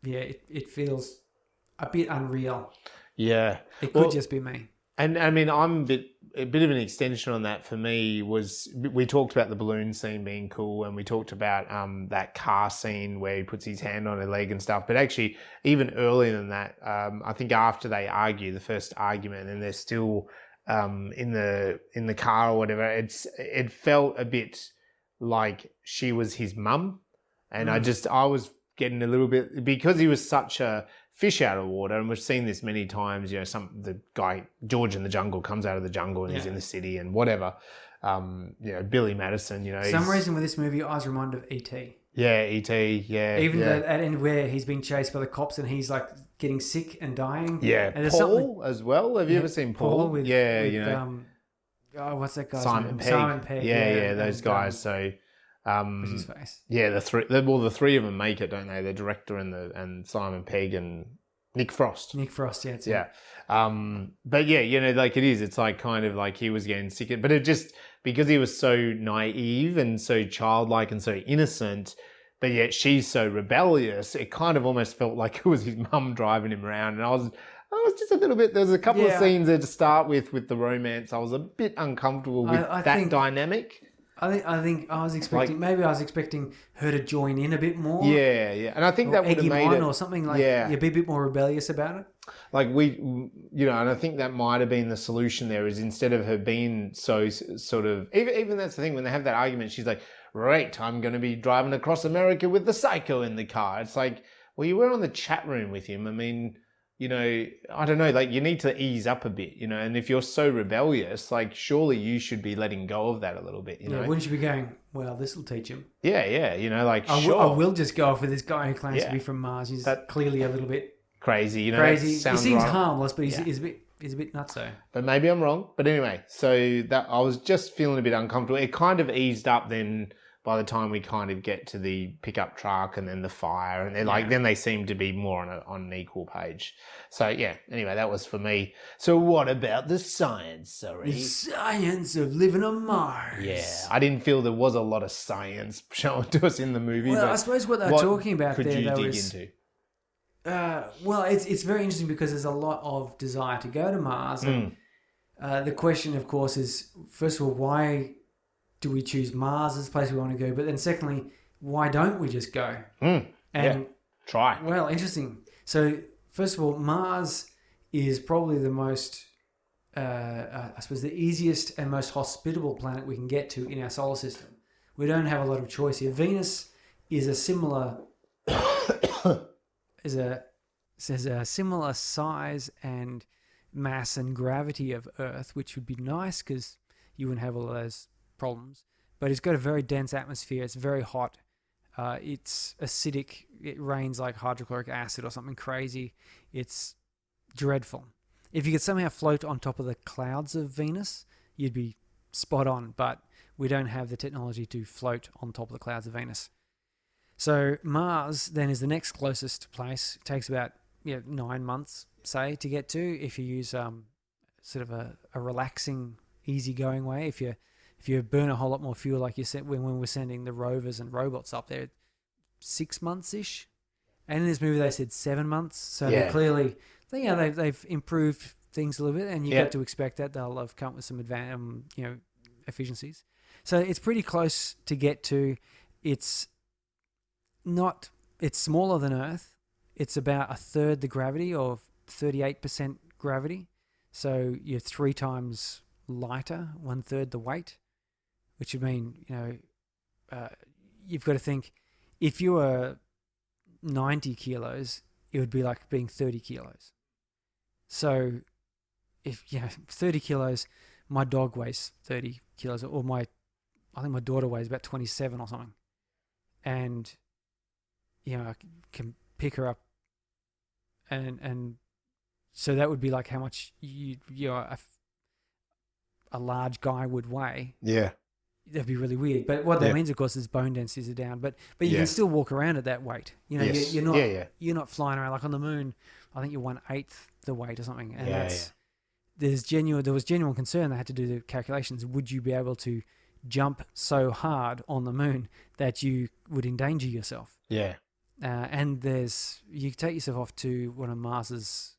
it feels a bit unreal. Yeah, it could just be me. And I mean, I'm a bit of an extension on that for me was we talked about the balloon scene being cool, and we talked about that car scene where he puts his hand on her leg and stuff. But actually, even earlier than that, I think after they argue the first argument, and they're still in the car or whatever, it felt a bit like she was his mum, and I was getting a little bit, because he was such a fish out of water, and we've seen this many times, the guy George in the jungle comes out of the jungle and he's in the city and whatever, Billy Madison, for some reason with this movie I was reminded of E.T. Yeah, E.T. Yeah, even at the end where he's being chased by the cops and he's like getting sick and dying. Yeah, and Paul as well. Have you ever seen Paul? With, what's that guy's name? Simon Pegg. Yeah, those guys. So what's his face? Yeah, the three of them make it, don't they? The director and Simon Pegg and Nick Frost. Nick Frost, yeah. Yeah. But yeah, it's like kind of like he was getting sick, but it just, because he was so naive and so childlike and so innocent, but yet she's so rebellious, it kind of almost felt like it was his mum driving him around. And I was just a little bit, there's a couple of scenes there to start with the romance. I was a bit uncomfortable with that dynamic. I think I was expecting, maybe I was expecting her to join in a bit more. Yeah. And I think that would have made it, or something like, you'd be a bit more rebellious about it. Like and I think that might have been the solution there, is instead of her being so sort of, even that's the thing, when they have that argument, she's like, right, I'm going to be driving across America with the psycho in the car. It's like, well, you were on the chat room with him. I mean, I don't know, like, you need to ease up a bit, and if you're so rebellious, like, surely you should be letting go of that a little bit, Wouldn't you be going, well, this will teach him? Yeah, like, I will just go off with this guy who claims to be from Mars. He's clearly a little bit crazy, Crazy. He seems harmless, but he's a bit nutso. But maybe I'm wrong. But anyway, so that I was just feeling a bit uncomfortable. It kind of eased up then by the time we kind of get to the pickup truck and then the fire, and then they seem to be more on an equal page. So yeah, anyway, that was for me. So what about the science, Surrey? The science of living on Mars. Yeah, I didn't feel there was a lot of science shown to us in the movie. Well, I suppose what they were talking about could there, you dig was, into? Well, it's very interesting because there's a lot of desire to go to Mars, and the question, of course, is, first of all, why do we choose Mars as the place we want to go? But then secondly, why don't we just go? Try. Well, interesting. So first of all, Mars is probably the most, I suppose, the easiest and most hospitable planet we can get to in our solar system. We don't have a lot of choice here. Venus is a similar, says a similar size and mass and gravity of Earth, which would be nice because you wouldn't have all those problems. But it's got a very dense atmosphere. It's very hot. It's acidic. It rains like hydrochloric acid or something crazy. It's dreadful. If you could somehow float on top of the clouds of Venus, you'd be spot on. But we don't have the technology to float on top of the clouds of Venus. So Mars then is the next closest place. It takes about 9 months, say, to get to, if you use sort of a relaxing, easygoing way. If you're if you burn a whole lot more fuel, like you said, when we're sending the rovers and robots up there, 6 months ish. And in this movie, they said 7 months. So they're clearly, they've improved things a little bit, and you got to expect that they'll have come up with some efficiencies. So it's pretty close to get to. It's smaller than Earth. It's about a third the gravity, or 38% gravity. So you're 3 times lighter, 1/3 the weight, which would mean, you've got to think, if you were 90 kilos, it would be like being 30 kilos. So if 30 kilos, my dog weighs 30 kilos, or I think my daughter weighs about 27 or something. And, I can pick her up, and so that would be like how much a large guy would weigh. Yeah. That'd be really weird. But what that means, of course, is bone densities are down. But you can still walk around at that weight. You're not flying around like on the moon. I think you're 1/8 the weight or something. And there was genuine concern. They had to do the calculations. Would you be able to jump so hard on the moon that you would endanger yourself? Yeah. And you take yourself off to one of Mars's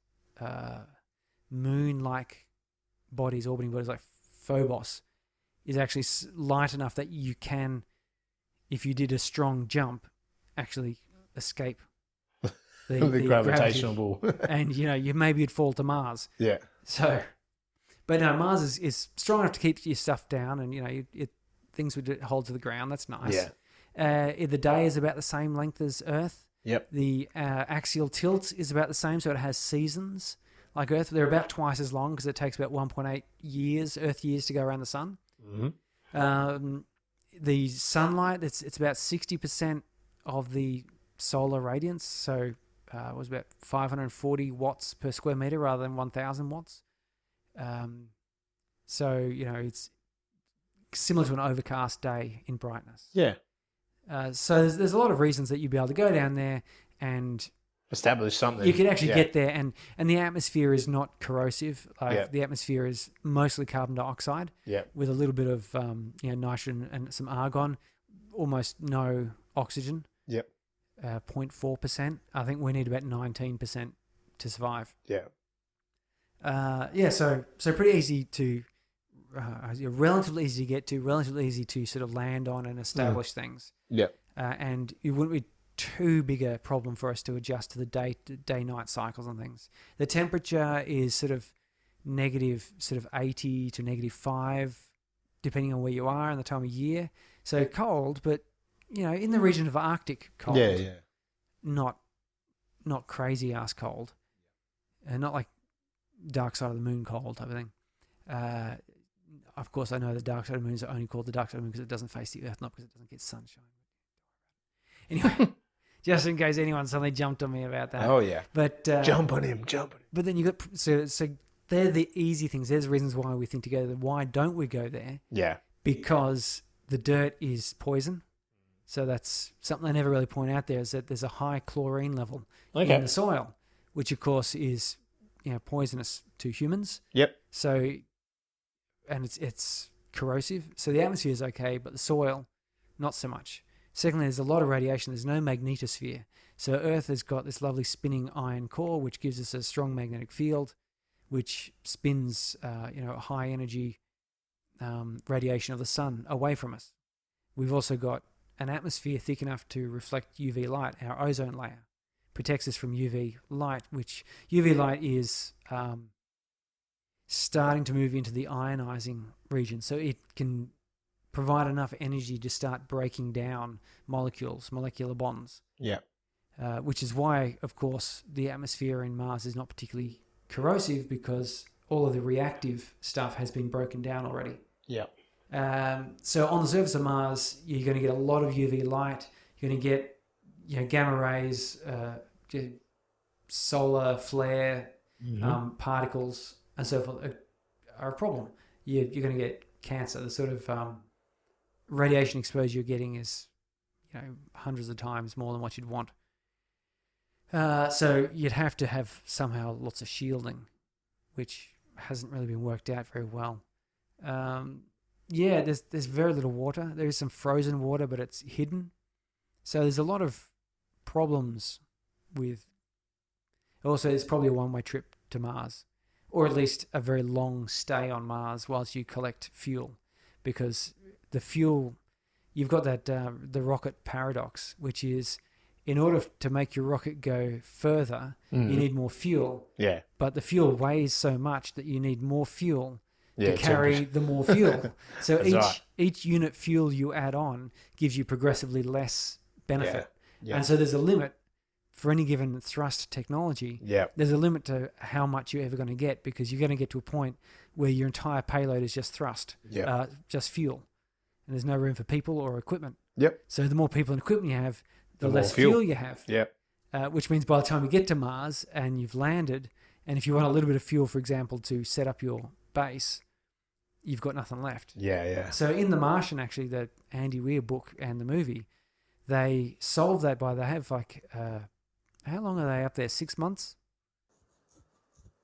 moon-like bodies, orbiting bodies like Phobos, is actually light enough that you can, if you did a strong jump, actually escape the gravitational pull. And you'd fall to Mars. Yeah. So, but no, Mars is strong enough to keep your stuff down, and things would hold to the ground. That's nice. Yeah. The day is about the same length as Earth. Yep. The axial tilt is about the same, so it has seasons like Earth. They're about twice as long because it takes about 1.8 Earth years to go around the sun. Mm-hmm. The sunlight, it's about 60% of the solar radiance, so it was about 540 watts per square meter rather than 1,000 watts. So it's similar to an overcast day in brightness. Yeah. So there's a lot of reasons that you'd be able to go down there and establish something. You could actually get there, and the atmosphere is not corrosive. The atmosphere is mostly carbon dioxide, with a little bit of nitrogen and some argon, almost no oxygen. 0.4%. I think we need about 19% to survive. So pretty easy to, relatively easy to get to, relatively easy to sort of land on and establish things. And it wouldn't be too big a problem for us to adjust to the day-night cycles and things. The temperature is sort of negative, sort of 80 to -5, depending on where you are and the time of year. So cold, but in the region of Arctic cold. Not crazy ass cold, and not like Dark Side of the Moon cold type of thing. Of course, I know the Dark Side of the Moon is only called the Dark Side of the Moon because it doesn't face the Earth, not because it doesn't get sunshine. Anyway, just in case anyone suddenly jumped on me about that. Oh yeah, but jump on him. But then you got so they're the easy things. There's reasons why we think together. Why don't we go there? Yeah, because the dirt is poison. So that's something I never really point out there, is that there's a high chlorine level in the soil, which of course is poisonous to humans. So, and it's corrosive. So the atmosphere is okay, but the soil, not so much. Secondly, there's a lot of radiation. There's no magnetosphere. So Earth has got this lovely spinning iron core, which gives us a strong magnetic field, which spins a high energy radiation of the sun away from us. We've also got an atmosphere thick enough to reflect UV light. Our ozone layer protects us from UV light, which UV light is starting to move into the ionizing region. So it can provide enough energy to start breaking down molecular bonds. Which is why, of course, the atmosphere in Mars is not particularly corrosive, because all of the reactive stuff has been broken down already. So on the surface of Mars, you're going to get a lot of UV light. You're going to get gamma rays, solar flare, particles, and so forth are a problem. You're going to get cancer. The sort of radiation exposure you're getting is hundreds of times more than what you'd want. So you'd have to have somehow lots of shielding, which hasn't really been worked out very well. Yeah, there's very little water. There is some frozen water, but it's hidden. So there's a lot of problems with. Also, it's probably a one-way trip to Mars, or at least a very long stay on Mars whilst you collect fuel, because the fuel, you've got that the rocket paradox, which is in order to make your rocket go further, you need more fuel. Yeah. But the fuel weighs so much that you need more fuel to carry the more fuel. So each unit fuel you add on gives you progressively less benefit. Yeah. And so there's a limit for any given thrust technology. Yeah. There's a limit to how much you're ever going to get, because you're going to get to a point where your entire payload is just thrust, just fuel. And there's no room for people or equipment. Yep. So the more people and equipment you have, the less fuel you have. Yep. Which means by the time you get to Mars and you've landed, and if you want a little bit of fuel, for example, to set up your base, you've got nothing left. Yeah, yeah. So in The Martian, actually, the Andy Weir book and the movie, they solve that by, they have like, how long are they up there? 6 months?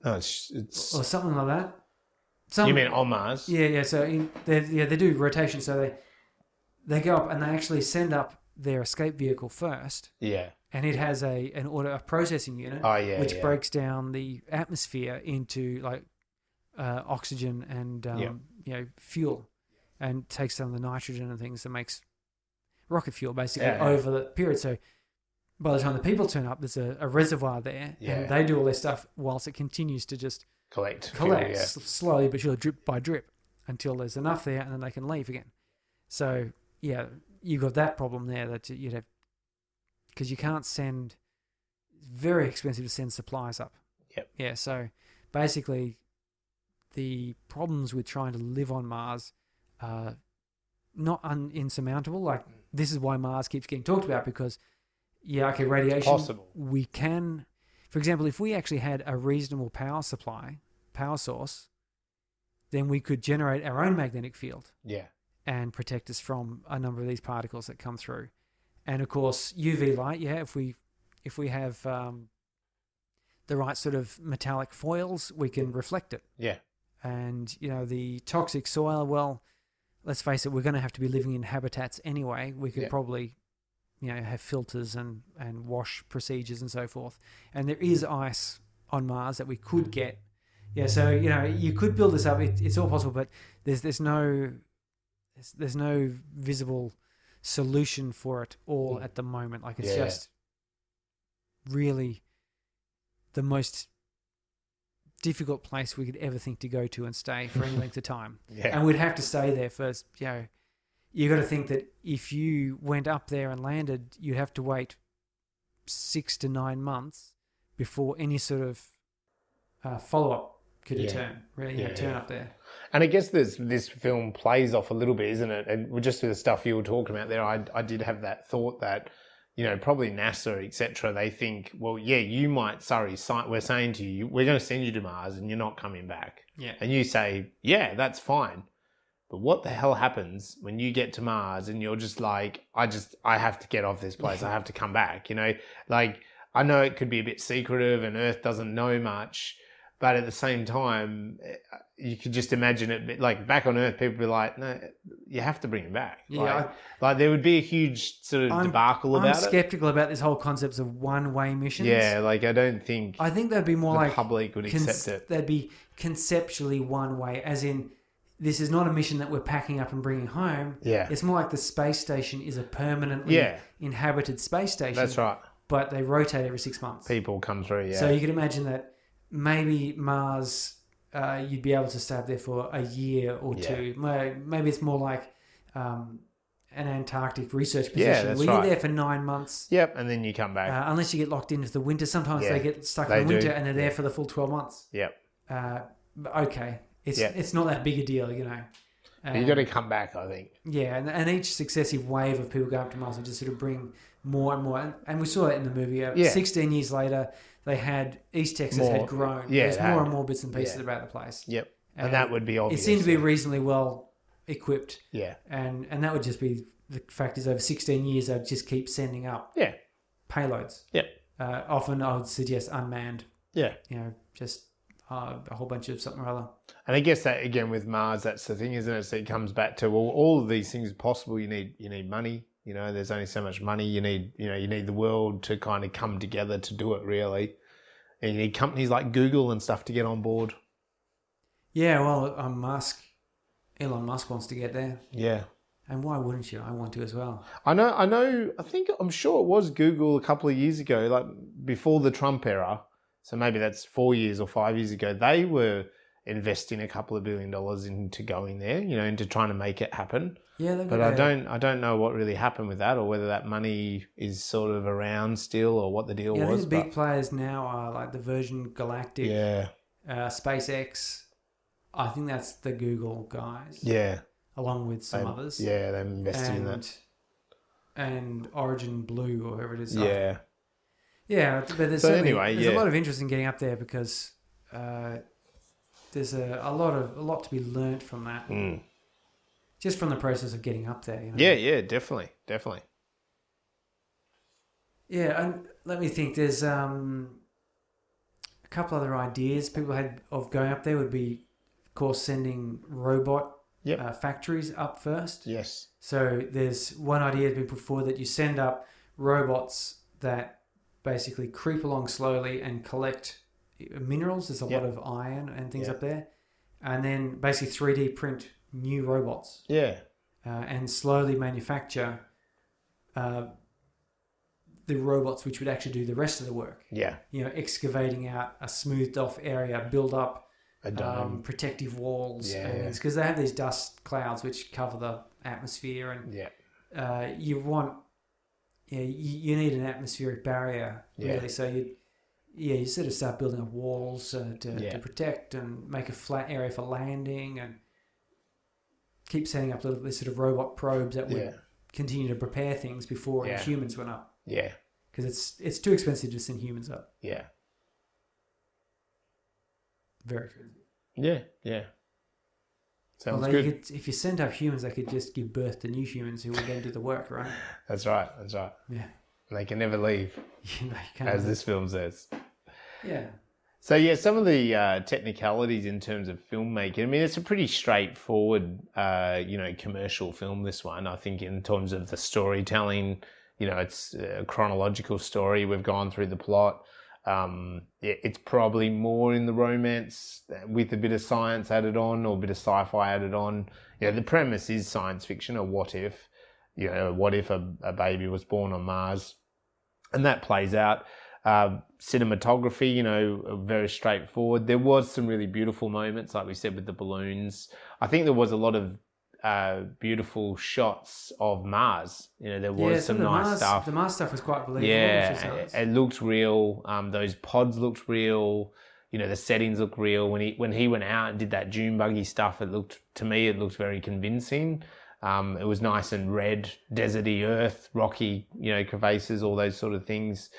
No, it's or something like that. You mean on Mars? Yeah. So they do rotation. So they go up and they actually send up their escape vehicle first. Yeah. And it has a processing unit, which breaks down the atmosphere into like oxygen and fuel, and takes down the nitrogen and things that makes rocket fuel basically over the period. So by the time the people turn up, there's a reservoir there, and they do all their stuff whilst it continues to just collect fuel, slowly but surely, drip by drip, until there's enough there, and then they can leave again. So yeah, you've got that problem there that you'd have, because you can't send. It's very expensive to send supplies up. Yep. Yeah. So basically, the problems with trying to live on Mars are not insurmountable. Like, this is why Mars keeps getting talked about, because radiation. It's possible. We can, for example, if we actually had a reasonable power source, then we could generate our own magnetic field. Yeah. And protect us from a number of these particles that come through. And of course, UV light, if we have the right sort of metallic foils, we can reflect it. Yeah. And, the toxic soil, well, let's face it, we're going to have to be living in habitats anyway. We could probably, have filters and wash procedures and so forth. And there is ice on Mars that we could get. Yeah, so, you could build this up. It's all possible, but there's no visible solution for it all at the moment. Like, it's just really the most difficult place we could ever think to go to and stay for any length of time. And we'd have to stay there first. You got to think that if you went up there and landed, you'd have to wait 6 to 9 months before any sort of follow-up could turn up there. And I guess this film plays off a little bit, isn't it? And just with the stuff you were talking about there, I did have that thought that, probably NASA, etc., they think, well, you might, we're saying to you, we're going to send you to Mars and you're not coming back. Yeah. And you say, that's fine. But what the hell happens when you get to Mars and you're just like, I have to get off this place. I have to come back, Like, I know it could be a bit secretive and Earth doesn't know much, but at the same time, you could just imagine it, like back on Earth, people would be like, no, you have to bring him back. Yeah. Like there would be a huge sort of debacle about it. I'm skeptical about this whole concept of one-way missions. Yeah, like I think that'd be more the like public would accept it. That'd be conceptually one way, as in, this is not a mission that we're packing up and bringing home. Yeah. It's more like the space station is a permanently inhabited space station. That's right. But they rotate every 6 months. People come through, So you can imagine that maybe Mars, you'd be able to stay up there for a year or two. Maybe it's more like an Antarctic research position where you're there for 9 months. Yep, and then you come back. Unless you get locked into the winter. Sometimes they get stuck in the winter and they're there for the full 12 months. Yep. Okay. It's not that big a deal, you got to come back, I think. Yeah, and each successive wave of people going up to Mars would just sort of bring more and more. And we saw that in the movie. 16 years later, they had East Texas had grown. There's more and more bits and pieces about the place. Yep, and that would be obvious. It seemed to be reasonably well equipped. Yeah, and that would just be the fact is over 16 years they'd just keep sending up. Payloads. Yep. Often I would suggest unmanned. Yeah. Just a whole bunch of something or other. And I guess that again with Mars, that's the thing, isn't it? So it comes back to, well, all of these things are possible. You need money. There's only so much money. You need the world to kind of come together to do it, really. And you need companies like Google and stuff to get on board. Yeah, well, Elon Musk wants to get there. Yeah. And why wouldn't you? I want to as well. I'm sure it was Google a couple of years ago, like before the Trump era. So maybe that's 4 years or 5 years ago. They were investing a couple of $1 billion into going there, into trying to make it happen. Yeah, but I don't know what really happened with that, or whether that money is sort of around still, or what the deal was. I think the big players now are like the Virgin Galactic, SpaceX. I think that's the Google guys. Yeah. Along with some others. Yeah, they're investing in that. And Origin Blue, or whoever it is. Yeah. Yeah, but there's a lot of interest in getting up there, because there's a lot to be learnt from that. Mm. Just from the process of getting up there. Yeah, definitely. Yeah, and let me think. There's a couple other ideas people had of going up there would be, of course, sending robot factories up first. Yes. So there's one idea has been put forward that you send up robots that basically creep along slowly and collect minerals. There's a lot of iron and things up there. And then basically 3D print new robots. Yeah. And slowly manufacture the robots which would actually do the rest of the work. Yeah. Excavating out a smoothed off area, build up protective walls and things, because they have these dust clouds which cover the atmosphere, and you need an atmospheric barrier really. So you sort of start building up walls to protect and make a flat area for landing, and keep setting up this sort of robot probes that would continue to prepare things before humans went up. Yeah, because it's too expensive to send humans up. Yeah. Very expensive. Yeah. Sounds good. If you sent up humans, they could just give birth to new humans who would then do the work, right? That's right. Yeah. And they can never leave, as this film says. Yeah. So, some of the technicalities in terms of filmmaking, I mean, it's a pretty straightforward, commercial film, this one. I think in terms of the storytelling, it's a chronological story. We've gone through the plot. It's probably more in the romance with a bit of science added on, or a bit of sci-fi added on. The premise is science fiction, or what if a baby was born on Mars, and that plays out. Cinematography, very straightforward. There was some really beautiful moments, like we said, with the balloons. I think there was a lot of beautiful shots of Mars. There was some nice stuff. The Mars stuff was quite believable. Yeah, it looked real. Those pods looked real. The settings looked real. When he went out and did that dune buggy stuff, it looked very convincing. It was nice and red, deserty Earth, rocky, crevasses, all those sort of things.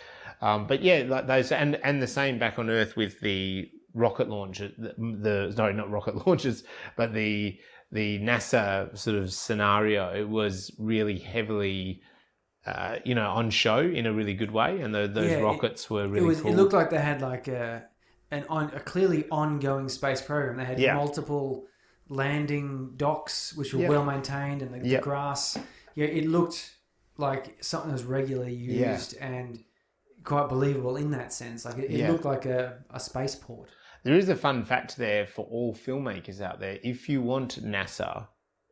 But like those, and the same back on Earth with the rocket launches. Not rocket launches, but the NASA sort of scenario. It was really heavily, on show in a really good way, and those rockets were really cool. It looked like they had like a clearly ongoing space program. They had multiple landing docks which were well maintained, and the grass. It looked like something that was regularly used and quite believable in that sense. Like it looked like a spaceport. There is a fun fact there for all filmmakers out there. If you want NASA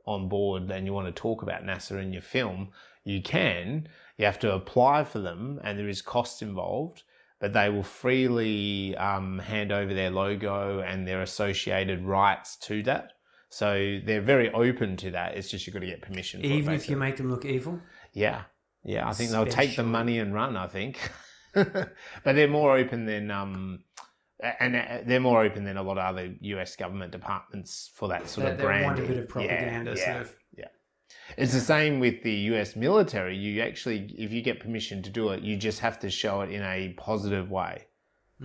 on board and you want to talk about NASA in your film, you can. You have to apply for them, and there is costs involved, but they will freely hand over their logo and their associated rights to that. So they're very open to that. It's just you've got to get permission for it. Even if you make them look evil? Yeah. I think they'll take the money and run, I think. But they're more open than... And they're more open than a lot of other US government departments for that sort of branding. They want a bit of propaganda. Yeah. It's the same with the US military. You actually, if you get permission to do it, you just have to show it in a positive way.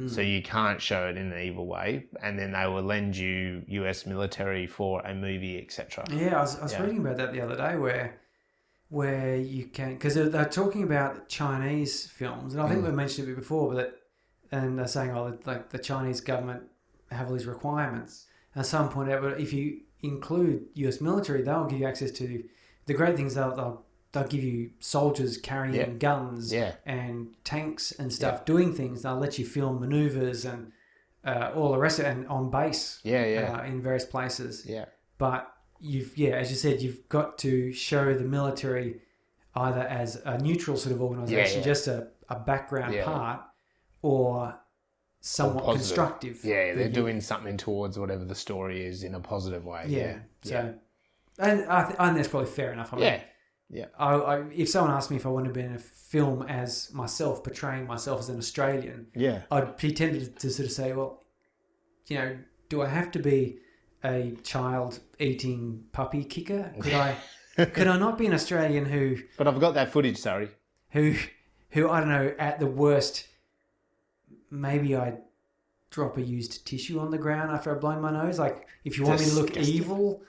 So you can't show it in an evil way, and then they will lend you US military for a movie, etc. Yeah, I was reading about that the other day, where you can, because they're talking about Chinese films, and I think we mentioned it before, but and they're saying, like the Chinese government have all these requirements. And someone pointed out, but if you include US military, they'll give you access to the great things. They'll give you soldiers carrying guns and tanks and stuff, doing things. They'll let you film maneuvers and all the rest of it, and on base in various places. Yeah. But as you said, you've got to show the military either as a neutral sort of organisation, just a background part, or somewhat constructive. Yeah, they're doing something towards whatever the story is in a positive way. So, and I think that's probably fair enough. I mean, if someone asked me if I wanted to be in a film as myself, portraying myself as an Australian, I'd be tempted to sort of say, well, do I have to be a child eating puppy kicker? Could I not be an Australian who? But I've got that footage, sorry. Who I don't know, at the worst, maybe I drop a used tissue on the ground after I've blown my nose. Like, if you want me to look evil,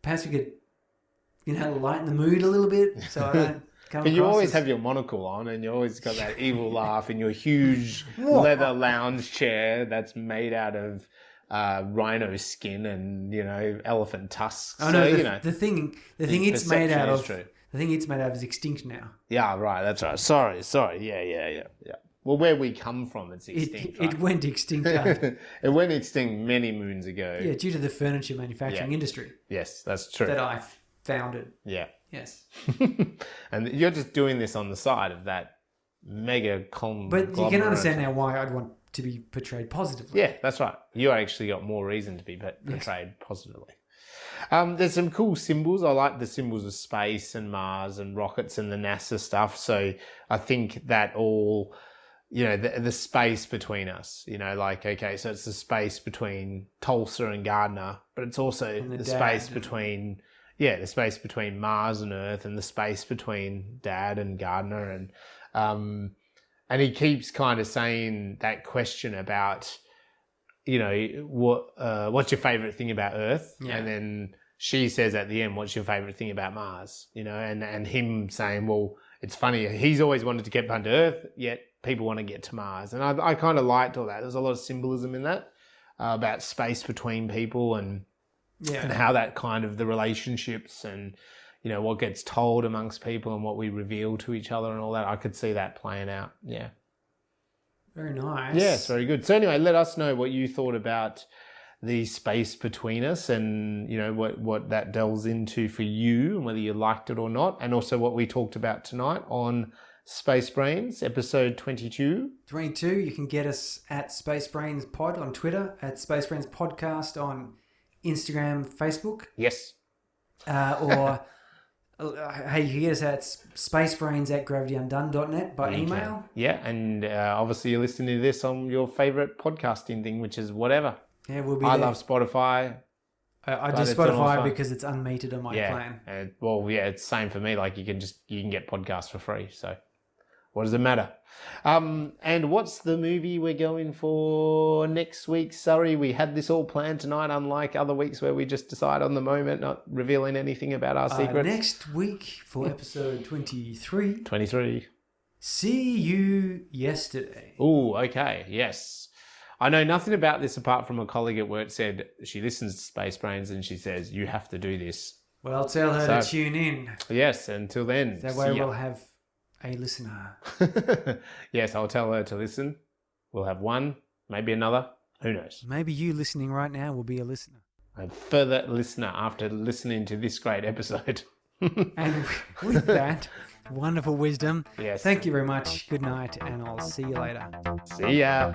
perhaps we could, lighten the mood a little bit so I don't come But you always have your monocle on, and you always got that evil laugh in your huge leather lounge chair that's made out of rhino skin and elephant tusks. Oh no, the thing it's made out of. The thing it's made out of is extinct now. Yeah, right. That's right. Sorry. Yeah. Well, where we come from, it's extinct. It went extinct. It went extinct many moons ago. Yeah, due to the furniture manufacturing industry. Yes, that's true. That I founded. Yeah. Yes. And you're just doing this on the side of that mega conglomerate. But you can understand now why I'd want to be portrayed positively. Yeah, that's right. You actually got more reason to be portrayed positively. There's some cool symbols. I like the symbols of space and Mars and rockets and the NASA stuff. So I think that all, the space between us, so it's the space between Tulsa and Gardner, but it's also the space between, the space between Mars and Earth, and the space between Dad and Gardner. And he keeps kind of saying that question about, what's your favorite thing about Earth? Yeah. And then she says at the end, what's your favorite thing about Mars? And him saying, well, it's funny. He's always wanted to get back to Earth, yet people want to get to Mars. And I kind of liked all that. There's a lot of symbolism in that about space between people and how that kind of the relationships and, what gets told amongst people and what we reveal to each other and all that. I could see that playing out. Yeah. Very nice. Yes, very good. So anyway, let us know what you thought about the space between us and, what that delves into for you and whether you liked it or not. And also what we talked about tonight on Space Brains, episode 22. 22, you can get us at Space Brains Pod on Twitter, at Space Brains Podcast on Instagram, Facebook. Yes. Or... Hey, you can get us at spacebrains@gravityundone.net by email. Yeah, and obviously you're listening to this on your favourite podcasting thing, which is whatever. Yeah, we'll be I there. love Spotify. I do Spotify because it's unmetered on my plan. It's same for me. Like you can get podcasts for free. So what does it matter? And what's the movie we're going for next week? Surrey, we had this all planned tonight, unlike other weeks where we just decide on the moment, not revealing anything about our secrets. Next week for episode 23. 23. See You Yesterday. Oh, okay. Yes. I know nothing about this apart from a colleague at work said she listens to Space Brains and she says, you have to do this. Well, tell her to tune in. Yes, until then. That way we'll have a listener. Yes, I'll tell her to listen. We'll have one, maybe another. Who knows? Maybe you listening right now will be a listener. A further listener after listening to this great episode. And with that wonderful wisdom, yes. Thank you very much. Good night, and I'll see you later. See ya.